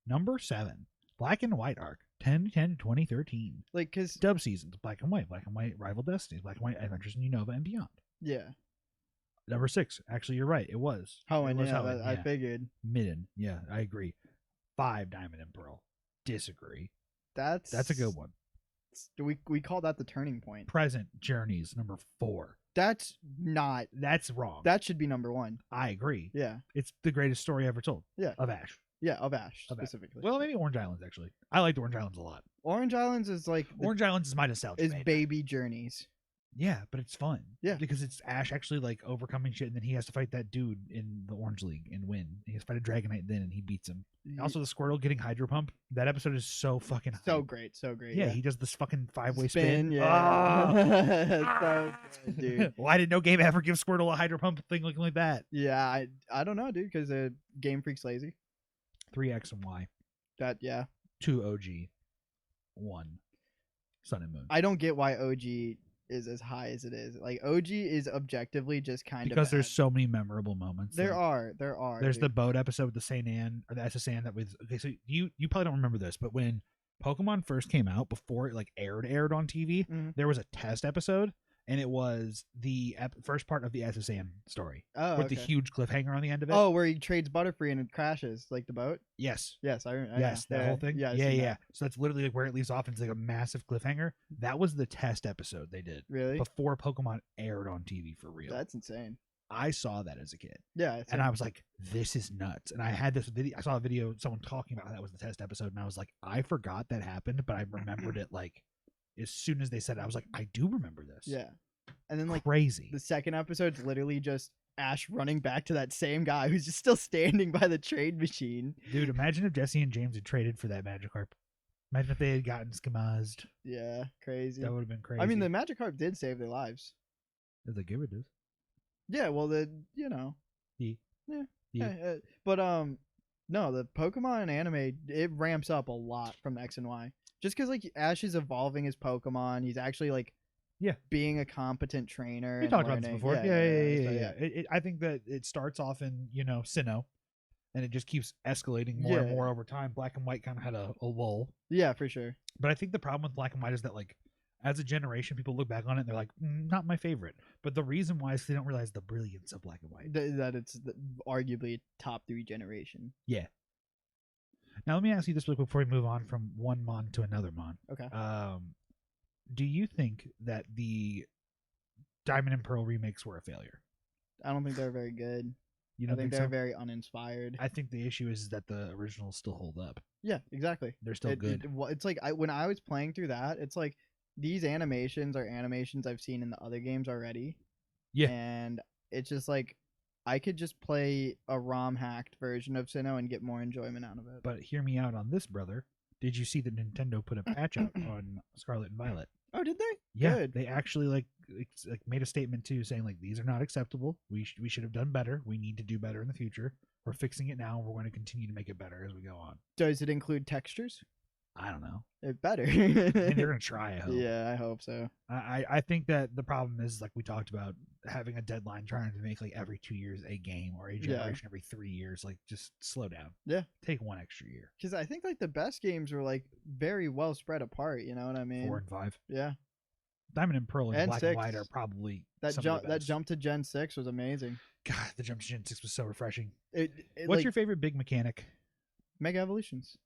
Number 7, Black and White arc, 10/10/2013. Like, cause dub seasons, Black and White Rival Destinies, Black and White Adventures in Unova and Beyond. Yeah. Number 6, actually, you're right. It was. Hoenn, yeah, I figured. Midden, yeah, I agree. 5, Diamond and Pearl. Disagree. That's a good one. We call that the turning point. Present Journeys, number 4. That's wrong. That should be number 1. I agree. Yeah. It's the greatest story ever told. Yeah. Of Ash. Yeah, of Ash specifically. Well, maybe Orange Islands actually. I liked Orange Islands a lot. Orange Islands is like Orange Islands is my nostalgia. Is baby Journeys. Yeah, but it's fun. Yeah. Because it's Ash actually like overcoming shit, and then he has to fight that dude in the Orange League and win. He has to fight a Dragonite then, and he beats him. Also, the Squirtle getting Hydro Pump. That episode is so fucking hype. So great. Yeah, he does this fucking 5-way spin. Yeah. So good, dude. Why did no game ever give Squirtle a Hydro Pump thing looking like that? Yeah, I don't know, dude, because Game Freak's lazy. 3X and Y. That, yeah. 2 OG. 1 Sun and Moon. I don't get why OG is as high as it is. Like, OG is objectively just kind of because there's so many memorable moments. There are. There's the boat episode with the St. Anne or the SS Anne that was okay. So you probably don't remember this, but when Pokemon first came out, before it like aired on TV, there was a test episode, and it was the first part of the SS Anne story with the huge cliffhanger on the end of it. Oh, where he trades Butterfree and it crashes like the boat. Yes, that whole thing. Yeah. So that's literally like where it leaves off. And it's like a massive cliffhanger. That was the test episode they did. Really? Before Pokemon aired on TV for real. That's insane. I saw that as a kid. Yeah. And I was like, this is nuts. And I had this video. I saw a video, someone talking about how that was the test episode. And I was like, I forgot that happened, but I remembered it like as soon as they said it. I was like, I do remember this. Yeah. And then like crazy. The second episode's literally just Ash running back to that same guy who's just still standing by the trade machine. Dude, imagine if Jesse and James had traded for that Magikarp. Imagine if they had gotten Skamazed. Yeah, crazy. That would have been crazy. I mean, the Magikarp did save their lives. As a giver does. Yeah, well, but no, the Pokemon anime, it ramps up a lot from X and Y. Just because like Ash is evolving his Pokemon, he's actually like being a competent trainer. We talked about this before. Yeah. I think that it starts off in Sinnoh, and it just keeps escalating more and more over time. Black and White kind of had a lull. Yeah, for sure. But I think the problem with Black and White is that like as a generation, people look back on it and they're like, not my favorite. But the reason why is they don't realize the brilliance of Black and White. That it's arguably top 3 generation. Yeah. Now let me ask you this real quick before we move on from one Mon to another Mon. Okay. Do you think that the Diamond and Pearl remakes were a failure? I don't think they're very good. You don't think they're so? very uninspired. I think the issue is that the originals still hold up. Yeah, exactly. They're still good. It's like when I was playing through that, it's like these animations are animations I've seen in the other games already. Yeah. And it's just like I could just play a ROM hacked version of Sinnoh and get more enjoyment out of it. But hear me out on this, brother. Did you see that Nintendo put a patch out on Scarlet and Violet? Oh, did they? Yeah, Good. They actually like made a statement too, saying like these are not acceptable. We should have done better. We need to do better in the future. We're fixing it now. We're going to continue to make it better as we go on. Does it include textures? I don't know. It better. I mean, they're gonna try. I hope. Yeah, I hope so. I think that the problem is, like we talked about, having a deadline, trying to make like every 2 years a game or a generation every 3 years. Like, just slow down. Yeah, take 1 extra year. Because I think like the best games were like very well spread apart. You know what I mean? 4 and 5. Yeah. Diamond and Pearl and Black 6. and White are probably that some jump. of the best. That jump to Gen 6 was amazing. God, the jump to Gen 6 was so refreshing. What's like, your favorite big mechanic? Mega Evolutions.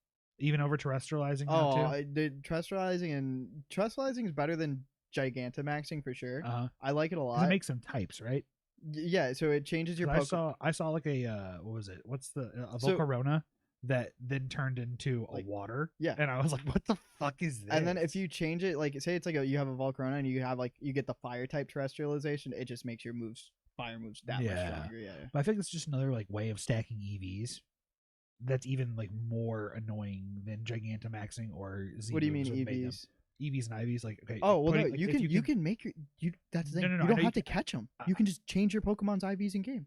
Even over terrestrializing now too? The terrestrializing is better than Gigantamaxing for sure. I like it a lot. It makes some types, right? Yeah, so it changes your Pokemon. I saw like a what was it? What's a Volcarona that then turned into a water. Yeah. And I was like, what the fuck is this? And then if you change it, like say it's like you have a Volcarona and you have like you get the fire type terrestrialization, it just makes your fire moves that much stronger. Yeah. But I think it's just another like way of stacking EVs. That's even like more annoying than Gigantamaxing or Z. What do you mean EVs? EVs and IVs, like okay. Oh well, no, you can make your that's the thing. No, you don't have to catch them. You can just change your Pokemon's IVs in game.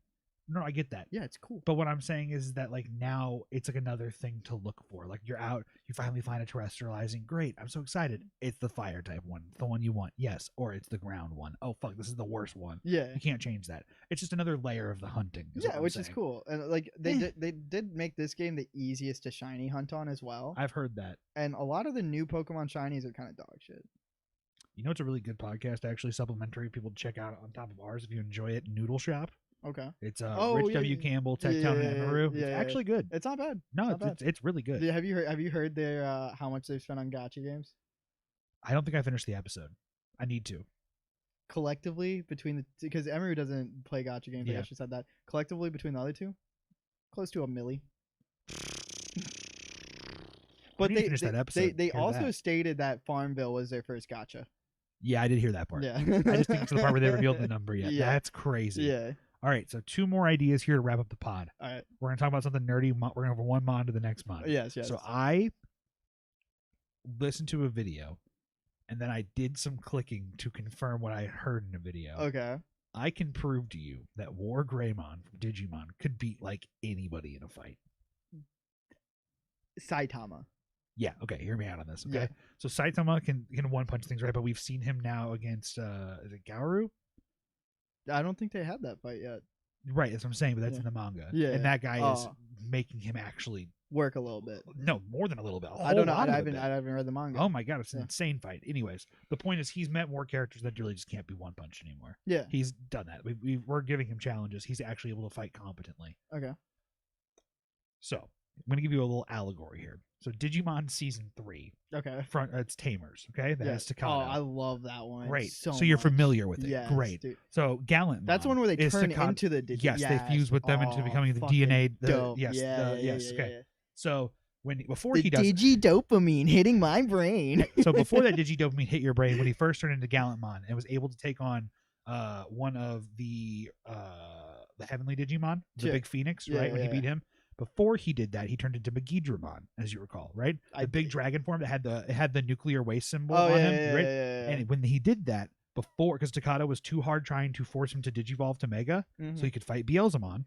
No, I get that. Yeah, it's cool. But what I'm saying is that like now it's like another thing to look for. Like you're out, you finally find a terrestrializing. Great, I'm so excited. It's the fire type one, the one you want. Yes, or it's the ground one. Oh fuck, this is the worst one. Yeah, you can't change that. It's just another layer of the hunting. Yeah, which is cool. And like they did make this game the easiest to shiny hunt on as well. I've heard that. And a lot of the new Pokemon shinies are kind of dog shit. You know, it's a really good podcast, actually, supplementary. People to check out on top of ours if you enjoy it. Noodle Shop. Okay. It's Rich W. Campbell, Tectone, and Maru. It's actually good. It's not bad. No, it's really good. Have you heard their how much they've spent on gacha games? I don't think I finished the episode. I need to. Collectively between because Emery doesn't play gacha games. I actually said that. Collectively between the other two, close to $1 million. But they also stated that Farmville was their first gacha. Yeah, I did hear that part. Yeah. I just think it's the part where they revealed the number yet. Yeah. That's crazy. Yeah. All right, so 2 more ideas here to wrap up the pod. All right. We're going to talk about something nerdy. We're going to go from one mod to the next mod. Yes. So I listened to a video, and then I did some clicking to confirm what I heard in a video. Okay. I can prove to you that War Greymon from Digimon could beat like anybody in a fight. Saitama. Yeah, okay, hear me out on this, okay? Yeah. So Saitama can one-punch things, right? But we've seen him now against, is it Gaoru? I don't think they had that fight yet. Right, that's what I'm saying, but that's in the manga. Yeah. And that guy is making him actually... work a little bit. No, more than a little bit. I don't know. I haven't read the manga. Oh my god, it's an insane fight. Anyways, the point is he's met more characters that really just can't be one-punch anymore. Yeah. He's done that. We're giving him challenges. He's actually able to fight competently. Okay. So, I'm going to give you a little allegory here. So Digimon Season 3. Okay. It's Tamers, okay? That has Takata. Oh, I love that one. Great. So you're familiar with it. Yes, great. Dude. So Gallantmon. That's the one where they turn into the Digimon. Yes, they fuse with them into becoming the DNA. Dope. Yes. Okay. Yeah. So before the he does Digidopamine hitting my brain. So before that Digidopamine hit your brain, when he first turned into Gallantmon and was able to take on one of the Heavenly Digimon, the Big Phoenix, right? When he beat him. Before he did that, he turned into Megidramon, as you recall, right? The big dragon form that had the nuclear waste symbol on him, right? And when he did that, because Takata was too hard trying to force him to digivolve to Mega, so he could fight Beelzemon.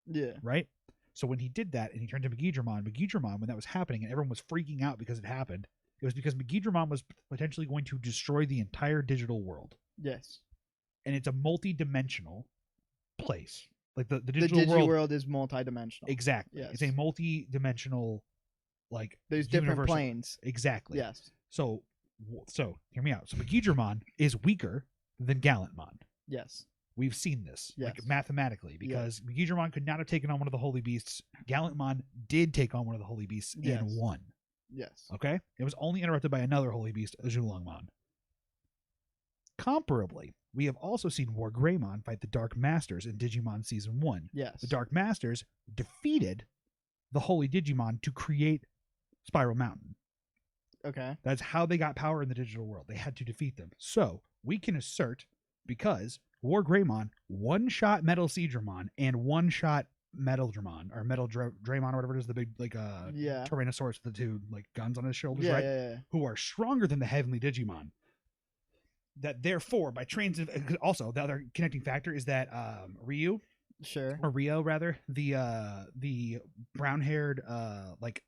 Yeah. Right? So when he did that and he turned to Megidramon, when that was happening and everyone was freaking out because it happened, it was because Megidramon was potentially going to destroy the entire digital world. Yes. And it's a multi-dimensional place. Like the digital world is multi-dimensional. Exactly. Yes. It's a multi-dimensional, like there's different planes. Exactly. Yes. So hear me out. So Megidramon is weaker than Gallantmon. Yes. We've seen this, like mathematically, because Megidramon could not have taken on one of the holy beasts. Gallantmon did take on one of the holy beasts and won. Yes. Okay? It was only interrupted by another holy beast, Zhulongmon. Comparably, we have also seen War Greymon fight the Dark Masters in Digimon Season 1. Yes. The Dark Masters defeated the Holy Digimon to create Spiral Mountain. Okay. That's how they got power in the digital world. They had to defeat them. So, we can assert, because War Greymon one-shot Metal Seedramon and one-shot Metal Dramon, or Metal Draymon, or whatever it is, the big, like, Tyrannosaurus with the 2, like, guns on his shoulders, right? Yeah. Who are stronger than the Heavenly Digimon. That therefore, by also the other connecting factor is that Rio, the brown-haired like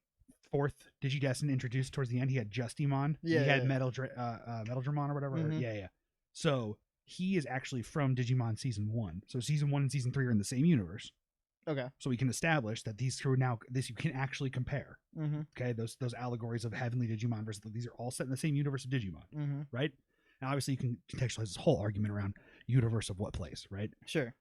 fourth Digidestin introduced towards the end. He had Justimon. Yeah, he had yeah. Metal-Dramon or whatever. Mhm. Yeah. So he is actually from Digimon Season 1. So Season 1 and Season 3 are in the same universe. Okay. So we can establish that these two are now, this you can actually compare. Mm-hmm. Okay, those allegories of heavenly Digimon versus these are all set in the same universe of Digimon, Mm-hmm. right? Now, obviously, you can contextualize this whole argument around universe of what place, right? Sure.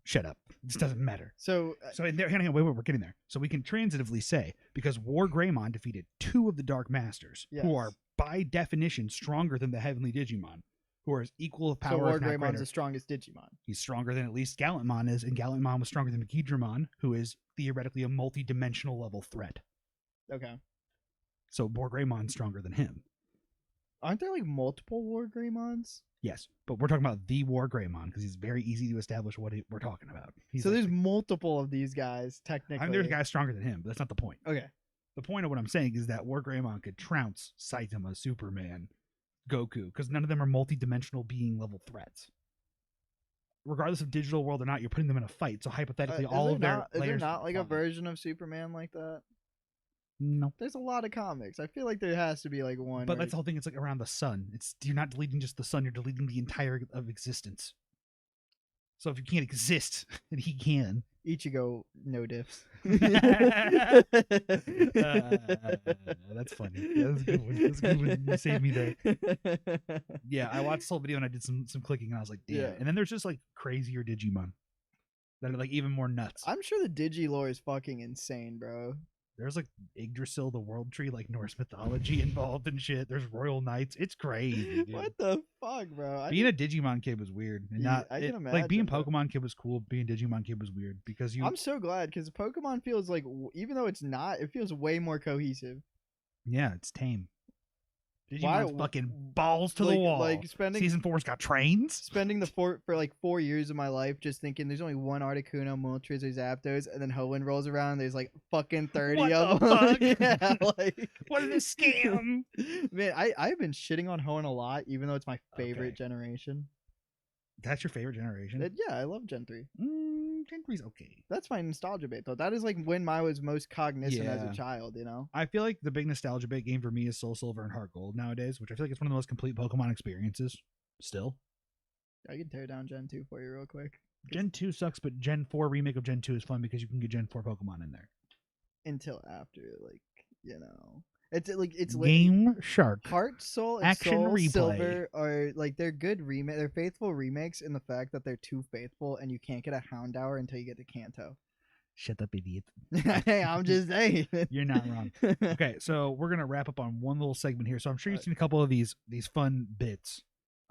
Shut up. This doesn't matter. So in there, hang on, wait, we're getting there. So we can transitively say, because War Greymon defeated 2 of the Dark Masters, who are by definition stronger than the heavenly Digimon, who are as equal of power. So War Greymon's the strongest Digimon. He's stronger than at least Gallantmon is, and Gallantmon was stronger than Megidramon, who is theoretically a multi-dimensional level threat. Okay. So War Greymon's stronger than him. Aren't there like multiple War Greymons? Yes, but we're talking about the War Greymon because he's very easy to establish what we're talking about. So there's multiple of these guys, technically. I mean, there's guys stronger than him, but that's not the point. Okay. The point of what I'm saying is that War Greymon could trounce Saitama, Superman, Goku, because none of them are multi-dimensional being level threats. Regardless of digital world or not, you're putting them in a fight. So hypothetically, all of their is there layers not like a version of Superman like that? No. There's a lot of comics. I feel like there has to be like one. But that's the whole thing. It's like around the sun. You're not deleting just the sun. You're deleting the entire of existence. So if you can't exist, then he can. Ichigo, no diffs. That's funny. Yeah, that's a good one. That's a good one. You saved me there. Yeah, I watched this whole video and I did some clicking and I was like, damn. Yeah. And then there's just like crazier Digimon that are like even more nuts. I'm sure the Digi lore is fucking insane, bro. There's like Yggdrasil, the world tree, like Norse mythology involved and shit. There's royal knights. It's crazy, dude. What the fuck, bro? Being a Digimon kid was weird. And I can imagine. Like being Pokemon kid was cool. Being Digimon kid was weird because I'm so glad because Pokemon feels like, even though it's not, it feels way more cohesive. Yeah, it's tame. Digimon's fucking balls to the wall. Like Season 4's got trains. Spending for like 4 years of my life just thinking there's only one Articuno, Moltres, or Zapdos, and then Hoenn rolls around and there's like fucking 30 of them. Fuck? Yeah, like what is this scam? Man, I've been shitting on Hoenn a lot, even though it's my favorite generation. That's your favorite generation? Yeah, I love Gen 3. Gen 3's okay. That's my nostalgia bait, though. That is like when I was most cognizant as a child, you know? I feel like the big nostalgia bait game for me is Soul Silver and Heart Gold nowadays, which I feel like it's one of the most complete Pokemon experiences still. I can tear down Gen 2 for you real quick. Gen 2 sucks, but Gen 4 remake of Gen 2 is fun because you can get Gen 4 Pokemon in there. Until after, like, you know. It's Game Shark, Heart, Soul, and Action Soul Replay. Silver are like they're good remake. They're faithful remakes in the fact that they're too faithful, and you can't get a Houndour until you get to Kanto. Shut up, idiot. Hey, I'm just saying. You're not wrong. Okay, so we're gonna wrap up on one little segment here. So I'm sure you've seen a couple of these fun bits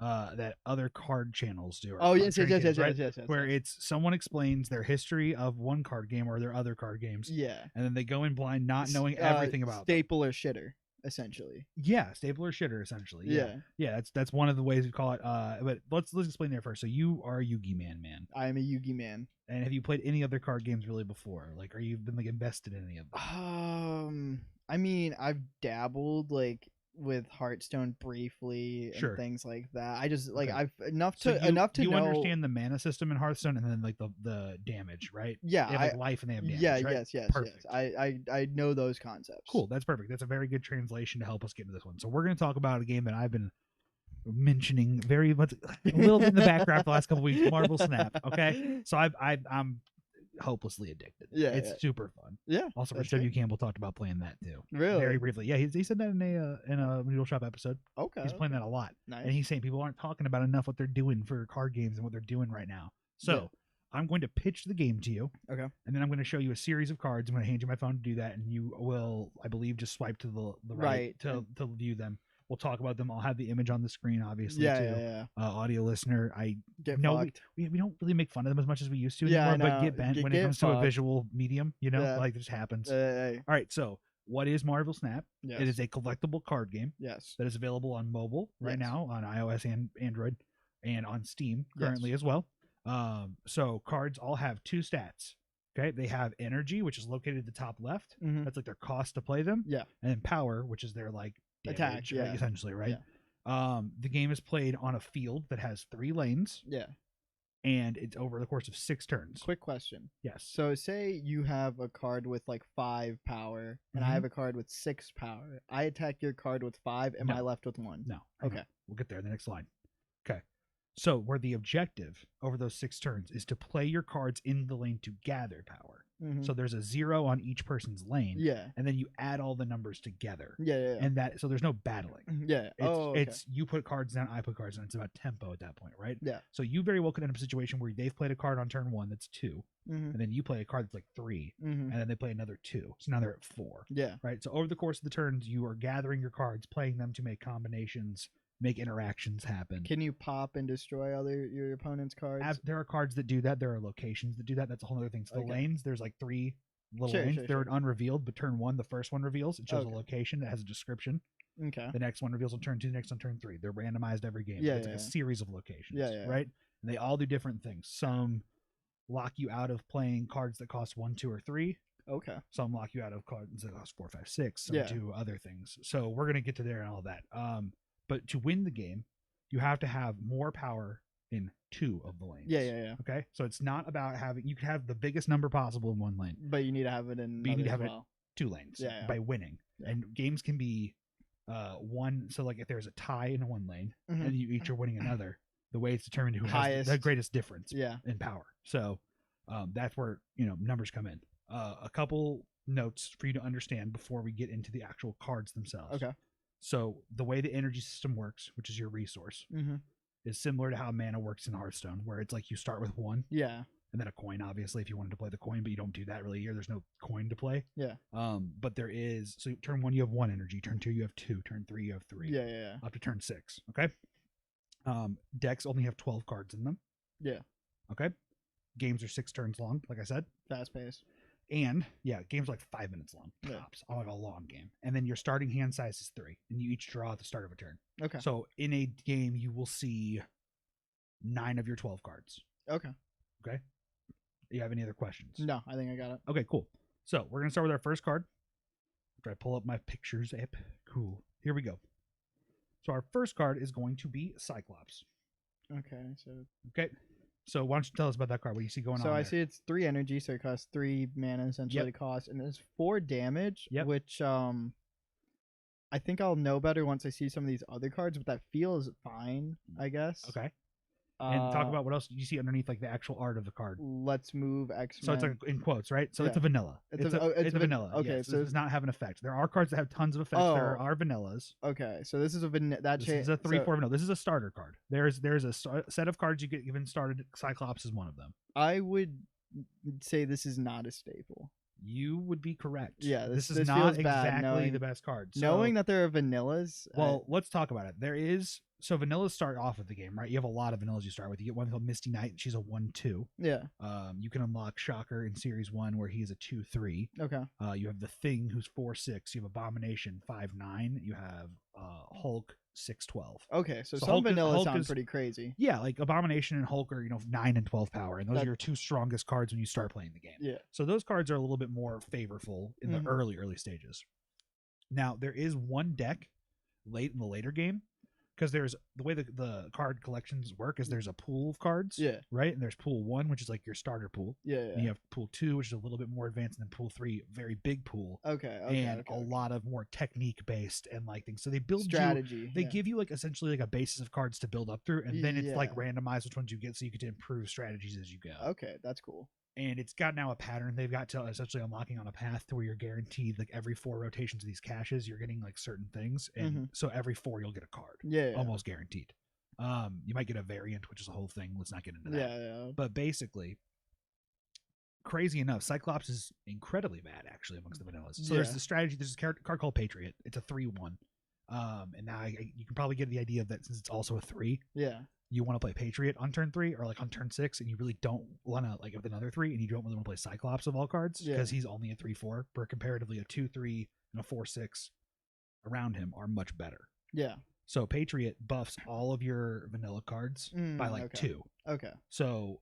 that other card channels do. Oh yes, where it's someone explains their history of one card game or their other card games. Yeah. And then they go in blind, not knowing everything about staple or shitter, essentially. Yeah, staple or shitter, essentially. Yeah. Yeah, that's one of the ways we call it. But let's explain there first. So you are a Yu-Gi man. I am a Yu-Gi man. And have you played any other card games really before? Like, are you been like invested in any of them? I mean, I've dabbled like with Hearthstone briefly and things like that. I just like I've enough to know. You understand the mana system in Hearthstone and then like the damage, right? Yeah, they have like life and they have damage. Yeah, right? yes. Perfect. I know those concepts. Cool, that's perfect. That's a very good translation to help us get into this one. So we're going to talk about a game that I've been mentioning very much, a little bit in the background the last couple weeks. Marvel Snap. Okay, so I'm hopelessly addicted. Yeah, it's super fun. Yeah. Also, Rich W. Campbell talked about playing that too. Really? Very briefly. Yeah, he said that in a Noodle Shop episode. Okay. He's playing that a lot. Nice. And he's saying people aren't talking about enough what they're doing for card games and what they're doing right now. So I'm going to pitch the game to you. Okay. And then I'm going to show you a series of cards. I'm going to hand you my phone to do that, and you will, I believe, just swipe to the right to view them. We'll talk about them. I'll have the image on the screen, obviously, too. Yeah. Audio listener, I get know fucked. we don't really make fun of them as much as we used to Yeah, anymore, but get bent when it comes to a visual medium, you know, like it just happens. All right, so what is Marvel Snap? Yes. It is a collectible card game. Yes. That is available on mobile right now, on iOS and Android, and on Steam currently as well. So cards all have 2 stats. Okay, they have energy, which is located at the top left. Mm-hmm. That's like their cost to play them. Yeah. And then power, which is their like damage, attack, essentially, right? Yeah. The game is played on a field that has 3 lanes. Yeah. and it's over the course of 6 turns. Quick question. Yes. So say you have a card with like 5 power, and I have a card with 6 power. I attack your card with 5. Am I left with 1? No. Okay. We'll get there in the next line. Okay. So where the objective over those 6 turns is to play your cards in the lane to gather power. So there's a 0 on each person's lane. Yeah. And then you add all the numbers together. Yeah. And so there's no battling. Yeah. It's you put cards down, I put cards down. It's about tempo at that point, right? Yeah. So you very well could end up in a situation where they've played a card on turn 1 that's 2, and then you play a card that's like 3, and then they play another 2. So now they're at 4. Yeah. Right. So over the course of the turns, you are gathering your cards, playing them to make combinations, make interactions happen. Can you pop and destroy your opponent's cards? There are cards that do that. There are locations that do that. That's a whole other thing. So the lanes, there's like 3 little lanes. They're unrevealed, but turn 1, the first one reveals. It shows a location that has a description. Okay. The next one reveals on turn 2, the next on turn 3. They're randomized every game. Yeah, it's like a series of locations. Yeah. Right? And they all do different things. Some lock you out of playing cards that cost 1, 2, or 3. Okay. Some lock you out of cards that cost 4, 5, 6. Some do other things. So we're gonna get to there and all that. But to win the game, you have to have more power in 2 of the lanes. Yeah. Okay, so it's not about you can have the biggest number possible in 1 lane, but you need to have it in. But you need to have it 2 lanes. Yeah. By winning. Yeah. And games can be one. So like if there's a tie in 1 lane and you each are winning another, the way it's determined who has the greatest difference. In power. So that's where numbers come in. A couple notes for you to understand before we get into the actual cards themselves. Okay. So the way the energy system works, which is your resource, is similar to how mana works in Hearthstone, where it's like you start with 1, and then a coin, obviously, if you wanted to play the coin, but you don't do that really here. There's no coin to play. Yeah. But there is. So turn 1 you have 1 energy. Turn 2 you have 2. Turn 3 you have 3. Yeah. Up to turn 6. Okay. Decks only have 12 cards in them. Yeah. Okay. Games are 6 turns long, like I said. Fast paced. And games are like 5 minutes long, tops. Like a long game. And then your starting hand size is 3, and you each draw at the start of a turn. Okay. So in a game, you will see 9 of your 12 cards. Okay. Do you have any other questions? No, I think I got it. Okay, cool. So we're gonna start with our first card. After I pull up my pictures app. Cool. Here we go. So our first card is going to be Cyclops. Okay. So why don't you tell us about that card? What do you see going on? So I see it's 3 energy, so it costs 3 mana essentially to cost, and it's 4 damage, which I think I'll know better once I see some of these other cards, but that feels fine, I guess. Okay. And talk about what else you see underneath, like the actual art of the card. Let's move X-Men. So it's like in quotes, right? So it's a vanilla. It's a vanilla. Okay, yes. So it does not have an effect. There are cards that have tons of effects. There are vanillas. Okay, so this is a vanilla. This is a 3/4 vanilla. This is a starter card. There's a set of cards you get given started. Cyclops is one of them. I would say this is not a staple. You would be correct. Yeah, this is not exactly the best card. So, knowing that there are vanillas. Well, let's talk about it. There is. So vanillas start off with the game, right? You have a lot of vanillas you start with. You get one called Misty Knight. She's a 1/2. Yeah. You can unlock Shocker in Series 1 where he's a 2/3. Okay. You have the Thing who's 4/6. You have Abomination 5/9. You have Hulk 6/12. Okay, so some vanillas sound pretty crazy. Yeah, like Abomination and Hulk are 9 and 12 power, and those are your 2 strongest cards when you start playing the game. Yeah. So those cards are a little bit more favorable in the early stages. Now there is one deck late in the later game. Because there's the way the card collections work is there's a pool of cards, right? And there's pool 1, which is like your starter pool. And you have pool 2, which is a little bit more advanced, and then pool 3, very big pool. And a lot of more technique based and like things. So they build strategy. They give you like essentially like a basis of cards to build up through, and then it's like randomized which ones you get, so you get to improve strategies as you go. Okay, that's cool. And it's got now a pattern. They've got to essentially unlocking on a path to where you're guaranteed like every 4 rotations of these caches, you're getting like certain things. And so every 4 you'll get a card. Almost guaranteed. You might get a variant, which is a whole thing. Let's not get into that. But basically, crazy enough, Cyclops is incredibly bad actually amongst the vanillas. So there's the strategy. There's a card called Patriot. It's a 3/1. And now you can probably get the idea of that since it's also a 3. You want to play Patriot on turn 3 or like on turn 6, and you really don't want to like with another 3, and you don't really want to play Cyclops of all cards because he's only a 3/4, but comparatively a 2/3 and a 4/6 around him are much better. So Patriot buffs all of your vanilla cards by like 2. So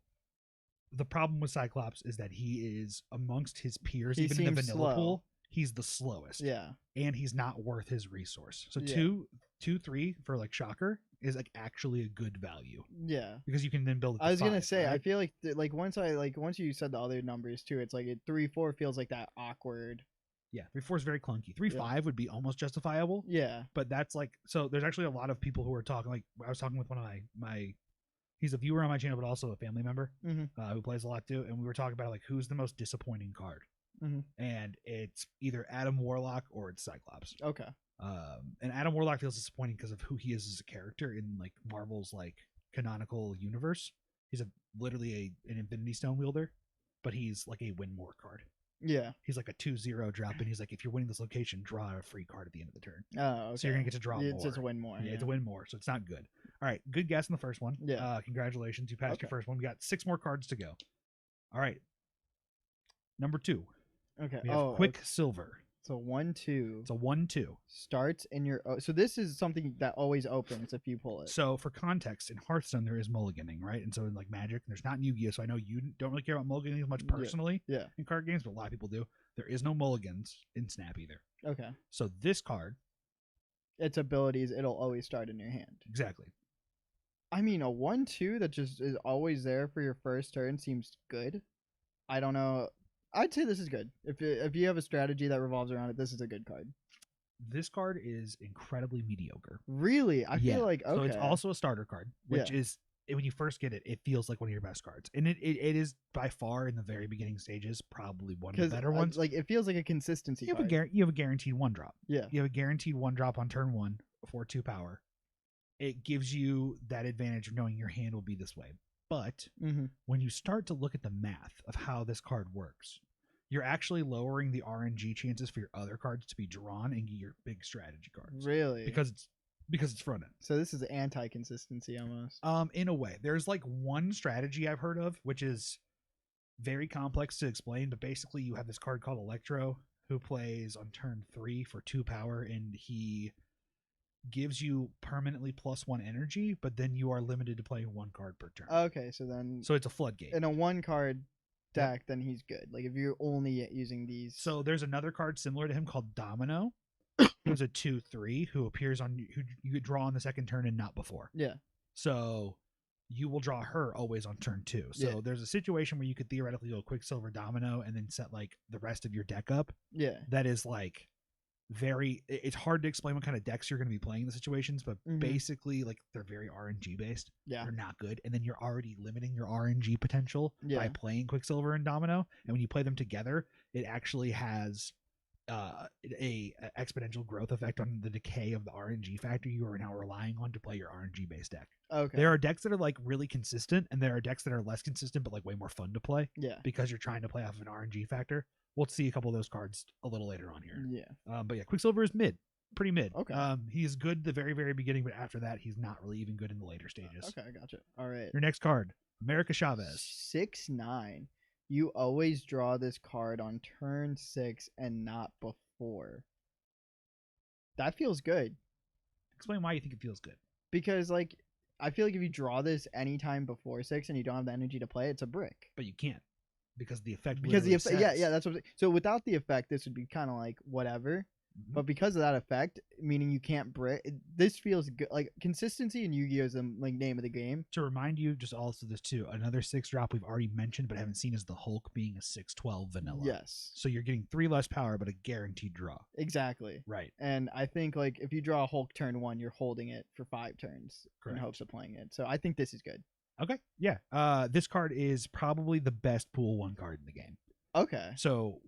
the problem with Cyclops is that he is amongst his peers, even in the vanilla pool, he's the slowest. And he's not worth his resource. So 2/3 for like Shocker is like actually a good value. Yeah. Because you can then build it to I was gonna 5, say, right? I feel like once you said the other numbers too, it's like 3-4 feels like that awkward. Yeah, 3-4 is very clunky. 3-5 would be almost justifiable. Yeah. But that's like, so there's actually a lot of people who are talking, like I was talking with one of my he's a viewer on my channel, but also a family member who plays a lot too. And we were talking about like, who's the most disappointing card? And it's either Adam Warlock or it's Cyclops. Okay. And Adam Warlock feels disappointing because of who he is as a character in like Marvel's like canonical universe. He's literally an Infinity Stone wielder, but he's like a win more card. Yeah. He's like a 2/0 drop, and he's like, if you're winning this location, draw a free card at the end of the turn. Oh, okay. So you're gonna get to draw more. It's just win more. Yeah, it's a win more, so it's not good. All right, good guess in the first one. Yeah. Congratulations, you passed your first one. We got 6 more cards to go. All right. Number 2. Okay. We have Quicksilver. So 1-2. It's a 1/2. Starts in your. So this is something that always opens if you pull it. So for context, in Hearthstone there is mulliganing, right? And so in like Magic, there's not in Yu-Gi-Oh. So I know you don't really care about mulliganing as much personally. Yeah. In card games, but a lot of people do. There is no mulligans in Snap either. Okay. So this card, its abilities, it'll always start in your hand. Exactly. I mean, a 1-2 that just is always there for your first turn seems good. I don't know. I'd say this is good. If you have a strategy that revolves around it, this is a good card. This card is incredibly mediocre. Really? I feel like, okay. So it's also a starter card, which is, when you first get it, it feels like one of your best cards. And it is by far in the very beginning stages probably one of the better ones. Like it feels like a consistency card. You have a guaranteed 1-drop. Yeah. You have a guaranteed 1-drop on turn 1 for 2 power. It gives you that advantage of knowing your hand will be this way. But when you start to look at the math of how this card works, you're actually lowering the RNG chances for your other cards to be drawn and get your big strategy cards. Really? Because it's front end. So this is anti-consistency almost. In a way. There's like one strategy I've heard of, which is very complex to explain, but basically you have this card called Electro who plays on turn 3 for 2 power, and he gives you permanently +1 energy, but then you are limited to playing 1 card per turn. Okay, so it's a floodgate. In a 1-card deck, then he's good. Like if you're only using these. So there's another card similar to him called Domino, who's a 2/3 who appears on who you draw on the second turn and not before. Yeah. So you will draw her always on turn 2. So there's a situation where you could theoretically go Quicksilver Domino and then set like the rest of your deck up. Yeah. That is like it's hard to explain what kind of decks you're going to be playing in the situations, but basically like they're very RNG based. Yeah. They're not good. And then you're already limiting your RNG potential by playing Quicksilver and Domino. And when you play them together, it actually has a exponential growth effect on the decay of the RNG factor you are now relying on to play your RNG based deck. Okay. There are decks that are like really consistent, and there are decks that are less consistent but like way more fun to play. Yeah. Because you're trying to play off of an RNG factor. We'll see a couple of those cards a little later on here. Yeah. But yeah, Quicksilver is pretty mid. Okay. He's good the very, very beginning, but after that, he's not really even good in the later stages. Okay, gotcha. All right. Your next card, America Chavez. 6/9. You always draw this card on turn 6 and not before. That feels good. Explain why you think it feels good. Because like I feel like if you draw this anytime before 6 and you don't have the energy to play, it's a brick. But you can't. Because the effect. Because the effect, yeah, that's what I'm saying. So without the effect, this would be kind of like whatever. But because of that effect, meaning you can't brick, this feels good. Like consistency in Yu-Gi-Oh is the like name of the game. To remind you, just also this too, another 6-drop we've already mentioned but haven't seen is the Hulk being a 6/12 vanilla. Yes. So you're getting 3 less power, but a guaranteed draw. Exactly. Right. And I think like if you draw a Hulk turn 1, you're holding it for 5 turns in hopes of playing it. So I think this is good. Okay. Yeah. This card is probably the best pool 1 card in the game. Okay. So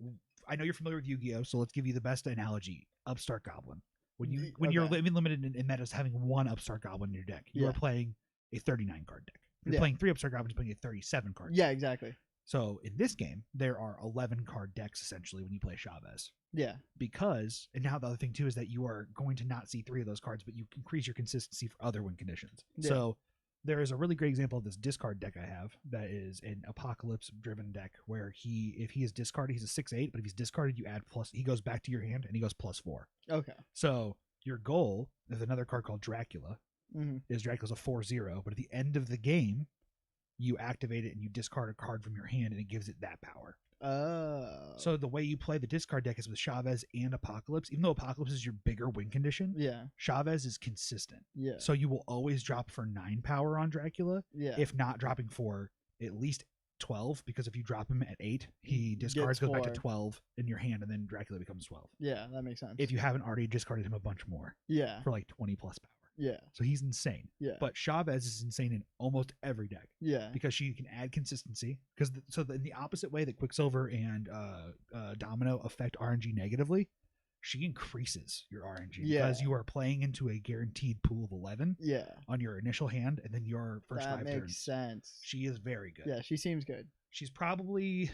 I know you're familiar with Yu-Gi-Oh, so let's give you the best analogy. Upstart Goblin. When you're limited in metas having 1 Upstart Goblin in your deck, you are playing a 39 card deck. If you're playing 3 Upstart Goblins, playing a 37 card. Yeah, exactly. So in this game, there are 11 card decks essentially when you play Chavez. Yeah. Because, and now the other thing too is that you are going to not see 3 of those cards, but you increase your consistency for other win conditions. Yeah. So there is a really great example of this discard deck I have that is an apocalypse driven deck where if he is discarded, he's a 6/8, but if he's discarded, you add he goes back to your hand and he goes +4. Okay. So your goal is another card called Dracula. Is Dracula's a 4/0, but at the end of the game, you activate it and you discard a card from your hand, and it gives it that power. Oh. So the way you play the discard deck is with Chavez and Apocalypse. Even though Apocalypse is your bigger win condition, Chavez is consistent. Yeah. So you will always drop for 9 power on Dracula, if not dropping for at least 12, because if you drop him at 8, he discards, goes back to 12 in your hand, and then Dracula becomes 12. Yeah, that makes sense. If you haven't already discarded him a bunch more. Yeah. For like 20 plus power. Yeah. So he's insane. Yeah. But Chavez is insane in almost every deck. Yeah. Because she can add consistency. Because in the opposite way that Quicksilver and Domino affect RNG negatively, she increases your RNG. Yeah. Because you are playing into a guaranteed pool of 11. Yeah. On your initial hand, and then your first 5 turns. That makes sense. She is very good. Yeah, she seems good. She's probably,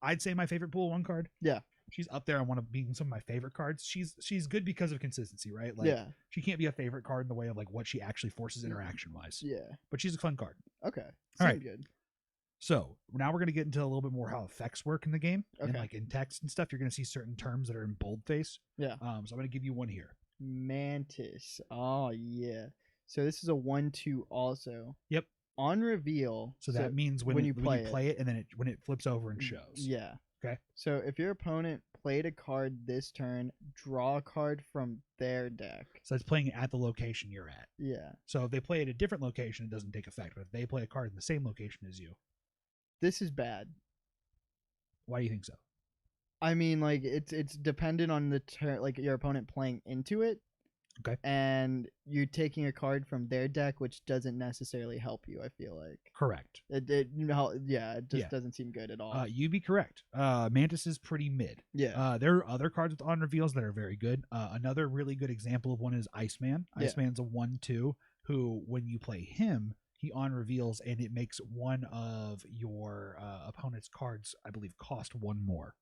I'd say, my favorite pool 1 card. Yeah. She's up there on one of being some of my favorite cards. She's good because of consistency, right? Like, she can't be a favorite card in the way of like what she actually forces interaction wise. Yeah. But she's a fun card. Okay. All right. Good. So now we're gonna get into a little bit more how effects work in the game. And like in text and stuff, you're gonna see certain terms that are in boldface. Yeah. So I'm gonna give you one here. Mantis. Oh yeah. So this is a 1/2 also. Yep. On reveal. So that means when you play it, and then when it flips over and shows. Yeah. Okay. So if your opponent played a card this turn, draw a card from their deck. So it's playing it at the location you're at. Yeah. So if they play at a different location, it doesn't take effect. But if they play a card in the same location as you, this is bad. Why do you think so? I mean, like it's dependent on the turn, like your opponent playing into it. Okay. And you're taking a card from their deck, which doesn't necessarily help you, I feel like. Correct. It just doesn't seem good at all. You'd be correct. Mantis is pretty mid. Yeah. There are other cards with on reveals that are very good. Another really good example of one is Iceman. Iceman's a 1/2 who, when you play him, he on reveals and it makes one of your opponent's cards, I believe, cost 1 more.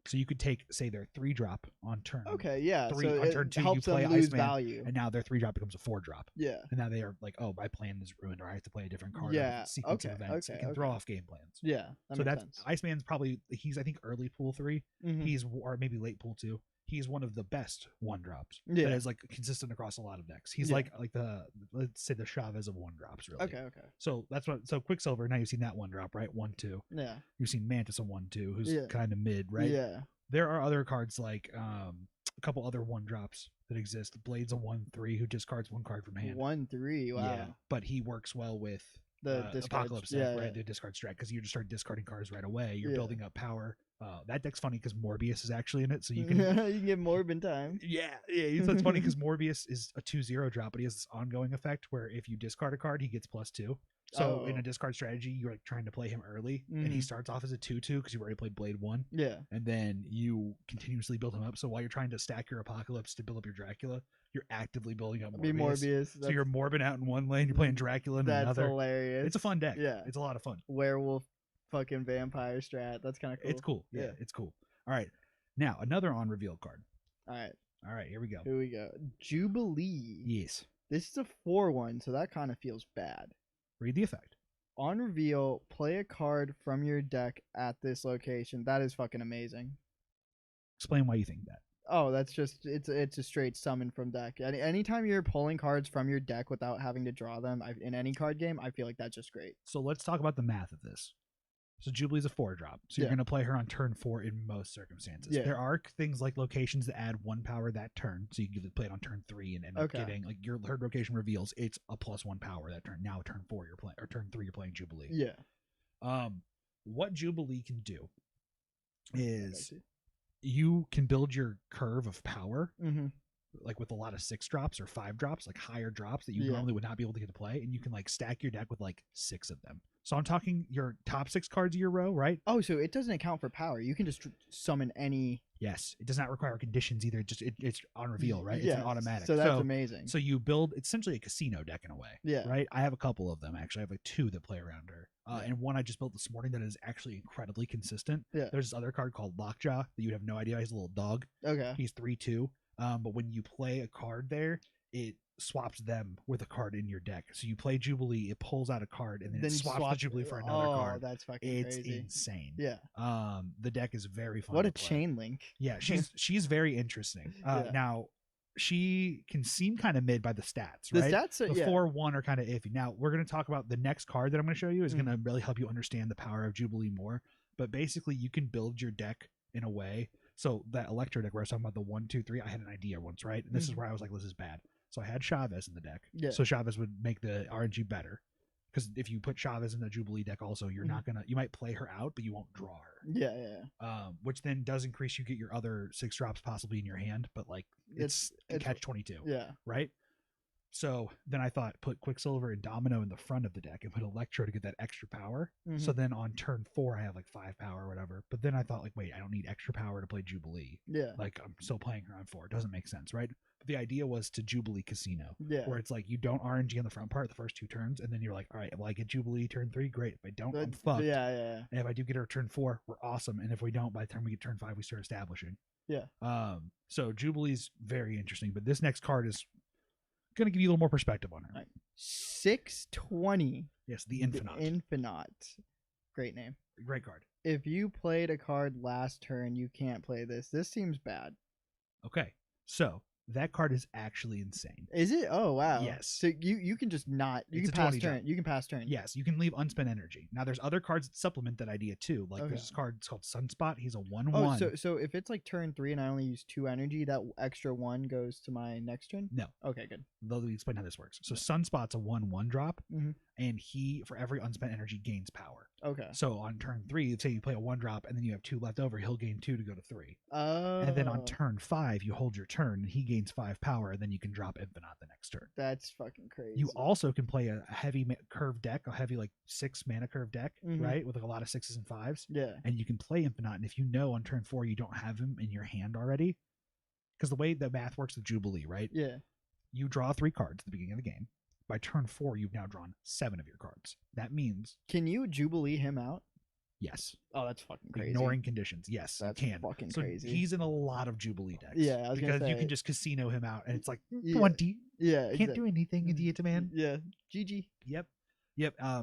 So you could take, say, their 3-drop on turn. Okay, yeah. 3 so on turn 2, helps you play them lose Iceman, value. and now their 3-drop becomes a 4-drop. Yeah. And now they are like, oh, my plan is ruined, or I have to play a different card. Yeah. Sequence of events. It can throw off game plans. Yeah. So that's sense. Iceman's probably, he's I think early pool 3. He's, or maybe late pool 2. He's one of the best 1-drops. Yeah. That is like consistent across a lot of decks. He's like the, let's say, the Chavez of 1-drops, really. Okay. So that's what, so Quicksilver, now you've seen that 1-drop, right? 1/2. Yeah. You've seen Mantis a 1/2, who's kind of mid, right? Yeah. There are other cards like a couple other 1-drops that exist. Blade's a 1/3 who discards 1 card from hand. 1/3, wow. Yeah, but he works well with the Apocalypse deck, right? The discard strat, because you just start discarding cards right away. You're building up power. That deck's funny because Morbius is actually in it, so you can you can get Morb in time. Yeah. It's funny because Morbius is a 2/0 drop, but he has this ongoing effect where if you discard a card, he gets +2. So in a discard strategy, you're like trying to play him early, and he starts off as a 2/2 because you've already played Blade 1. Yeah. And then you continuously build him up. So while you're trying to stack your Apocalypse to build up your Dracula, you're actively building up Morbius. So you're morbing out in one lane, you're playing Dracula in another. That's hilarious. It's a fun deck. Yeah. It's a lot of fun. Werewolf fucking vampire strat. That's kind of cool. It's cool. Yeah, it's cool. All right. Now, another on reveal card. All right, here we go. Jubilee. Yes. This is a 4/1, so that kind of feels bad. Read the effect. On reveal, play a card from your deck at this location. That is fucking amazing. Explain why you think that. Oh, that's just it's a straight summon from deck. Anytime you're pulling cards from your deck without having to draw them in any card game, I feel like that's just great. So let's talk about the math of this. So Jubilee's a 4-drop. So you're going to play her on turn 4 in most circumstances. Yeah. There are things like locations that add 1 power that turn. So you can play it on turn 3 and end up getting, like, your third location reveals it's a +1 power that turn. Now turn 4 you're playing, or turn 3 you're playing Jubilee. Yeah. What Jubilee can do is you can build your curve of power, like with a lot of 6-drops or 5-drops, like higher drops that you normally would not be able to get to play, and you can like stack your deck with like 6 of them. So I'm talking your top 6 cards of your row, right? Oh, so it doesn't account for power. You can just summon any. Yes, it does not require conditions either. It's on reveal, right? Yeah, it's an automatic. So that's amazing. So you build essentially a casino deck in a way. Yeah. Right. I have a couple of them actually. I have like 2 that play around her, and one I just built this morning that is actually incredibly consistent. Yeah. There's this other card called Lockjaw that you have no idea. He's a little dog. Okay. He's 3/2. But when you play a card there, it swaps them with a card in your deck. So you play Jubilee, it pulls out a card, and then it swaps the Jubilee for another card. Oh, that's fucking crazy. It's insane. Yeah. The deck is very fun. What to a play. chain link. Yeah, she's very interesting. Now, she can seem kind of mid by the stats, The right? stats, The yeah. 4-1 are kind of iffy. Now, we're going to talk about the next card that I'm going to show you is Mm. going to really help you understand the power of Jubilee more. But basically, you can build your deck in a way. So that Electro deck where I was talking about the 1, 2, 3, I had an idea once, right? And this is where I was like, this is bad. So I had Chavez in the deck. Yeah. So Chavez would make the RNG better. Because if you put Chavez in the Jubilee deck also, you're not going to, you might play her out, but you won't draw her. Yeah. Which then does increase, you get your other 6 drops possibly in your hand, but like it's catch 22. Yeah. Right? So then I thought put Quicksilver and Domino in the front of the deck and put Electro to get that extra power. So then on turn 4 I have like 5 power or whatever. But then I thought like, wait, I don't need extra power to play Jubilee. Yeah. Like I'm still playing her on 4. It doesn't make sense, right? But the idea was to Jubilee Casino. Yeah. Where it's like you don't RNG on the front part the first 2 turns, and then you're like, all right, well I get Jubilee turn 3, great. If I don't, I'm fucked. Yeah. And if I do get her turn 4, we're awesome. And if we don't, by the time we get turn 5, we start establishing. Yeah. So Jubilee's very interesting, but this next card is going to give you a little more perspective on her. Right. 620. Yes, the Infinite. The Infinite. Great name. Great card. If you played a card last turn, you can't play this. This seems bad. Okay, so that card is actually insane. Is it? Oh wow. Yes. So you can just not. You It's can a pass 20 turn. drop. You can pass turn. Yes, you can leave unspent energy. Now there's other cards that supplement that idea too. Like Okay. there's this card, it's called Sunspot. He's a 1/1. Oh, so if it's like turn 3 and I only use 2 energy, that extra 1 goes to my next turn? No. Okay, good. They'll explain how this works. So Sunspot's a 1/1 drop, Mhm. and he for every unspent energy gains power. Okay. So on turn 3, say you play a 1 drop and then you have 2 left over, he'll gain 2 to go to 3. Oh. And then on turn 5, you hold your turn and he gains 5 power, and then you can drop Infinite the next turn. That's fucking crazy. You also can play a heavy curve deck, a heavy like 6 mana curve deck, Mhm. right? With like a lot of 6s and 5s. Yeah. And you can play Infinite. And if you know on turn 4 you don't have him in your hand already, because the way the math works with Jubilee, right? Yeah. You draw 3 cards at the beginning of the game. By turn 4, you've now drawn 7 of your cards. That means Can you Jubilee him out? yes. Oh, that's fucking crazy. Ignoring conditions. Yes, That's you can. fucking So crazy. he's in a lot of Jubilee decks. Yeah, I was gonna because you say. can just casino him out, and it's like Yeah. 20. Yeah. Can't do anything, idiot man. Yeah. GG. Yep.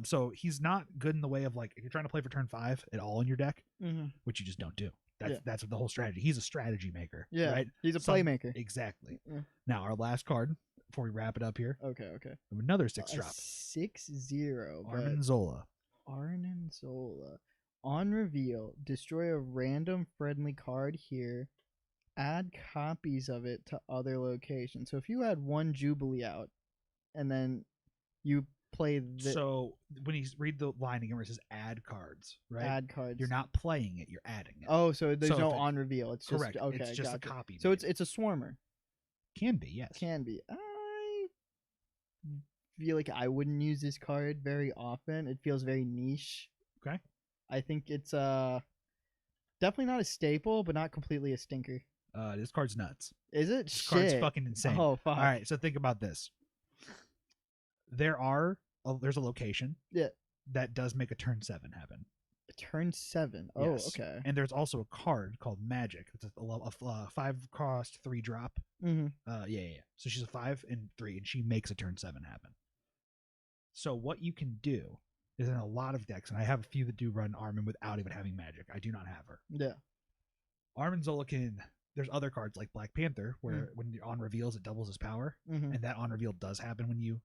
So he's not good in the way of like if you're trying to play for turn 5 at all in your deck, Mm-hmm. which you just don't do. That's Yeah. that's the whole strategy. He's a strategy maker. Yeah. Right. He's a Some- playmaker. Exactly. Yeah. Now our last card before we wrap it up here. Okay. We have another 6 drop. 6-0. Armin Zola. Arnon Zola. On reveal, destroy a random friendly card here. Add copies of it to other locations. So if you had 1 Jubilee out, and then you play the So when you read the line again where it says add cards, right? add cards. You're not playing it, you're adding it. Oh, so there's So no if it- on reveal. It's correct. just okay. It's just gotcha. a copy. So made. it's a swarmer. Can be, yes. Can be. I feel like I wouldn't use this card very often. It feels very niche. Okay. I think it's definitely not a staple, but not completely a stinker. This card's nuts. Is it? This card's Shit. fucking insane. Oh fuck. All right, so think about this. There's a location Yeah. that does make a turn 7 happen. Turn 7. Oh, Yes. okay. And there's also a card called Magic. It's a 5 cost 3 drop. Mm-hmm. Yeah. So she's a 5 and 3, and she makes a turn 7 happen. So what you can do is in a lot of decks, and I have a few that do run Armin without even having Magic. I do not have her. Yeah. Armin Zola can. There's other cards like Black Panther where when you're on reveals it doubles his power, Mm-hmm. and that on reveal does happen when you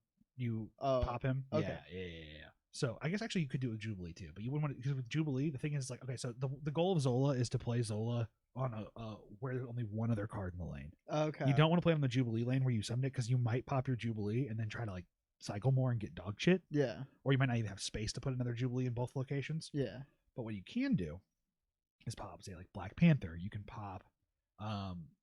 Oh. pop him. okay. Yeah. So I guess actually you could do it with Jubilee too, but you wouldn't want to, because with Jubilee the thing is like okay, so the goal of Zola is to play Zola on a where there's only one other card in the lane. Okay. You don't want to play on the Jubilee lane where you summon it because you might pop your Jubilee and then try to like cycle more and get dog shit, Yeah. or you might not even have space to put another Jubilee in both locations. Yeah. But what you can do is pop, say, like Black Panther. You can pop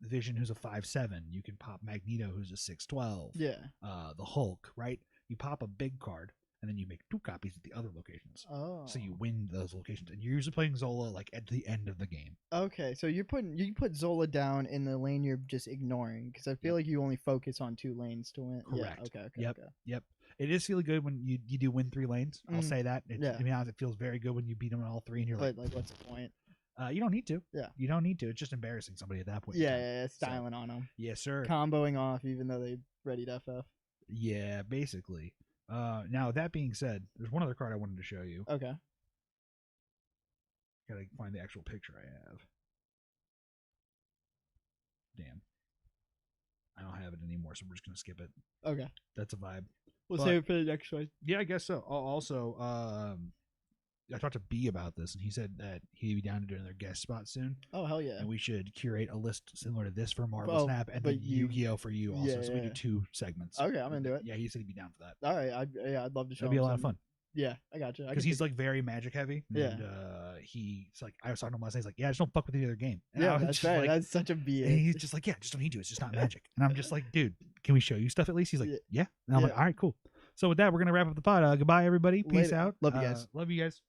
Vision, who's a 5/7. You can pop Magneto, who's a 6/12. Yeah. The Hulk, right? You pop a big card, and then you make 2 copies at the other locations. Oh. So you win those locations, and you're usually playing Zola like at the end of the game. Okay, so you put Zola down in the lane you're just ignoring because I feel like you only focus on 2 lanes to win. Correct. Yeah. Okay. Yep. Okay. It is really good when you do win 3 lanes. I'll Mhm. say that. To Yeah. be honest, it feels very good when you beat them in all 3, and you're But like, what's the point? you don't need to. Yeah. You don't need to. It's just embarrassing somebody at that point. in Yeah, time. yeah, styling on them, Yes, sir. comboing off even though they readied FF. Yeah, basically. Now that being said, there's one other card I wanted to show you. Okay. Gotta find the actual picture I have. Damn. I don't have it anymore, so we're just gonna skip it. Okay. That's a vibe. We'll save it for the next one. Yeah, I guess so. Also, I talked to B about this, and he said that he'd be down to doing their guest spot soon. Oh, hell yeah. And we should curate a list similar to this for Marvel Snap and then Yu-Gi-Oh! For you also. Yeah, so we do 2 segments. Okay, I'm into it. Yeah, he said he'd be down for that. All right. I'd love to show That'd be a lot of fun. Yeah, I got you. Because he's like very magic heavy. Yeah. And he's like, I was talking to him last night. He's like, yeah, just don't fuck with the other game. And yeah, that's right. Like, that's such a BA. And he's just like, yeah, just don't need to. It's just not magic. And I'm just like, dude, can we show you stuff at least? He's like, yeah. And I'm like, all right, cool. So with that, we're going to wrap up the pod. Goodbye, everybody. Peace out. Love you guys. Love you guys.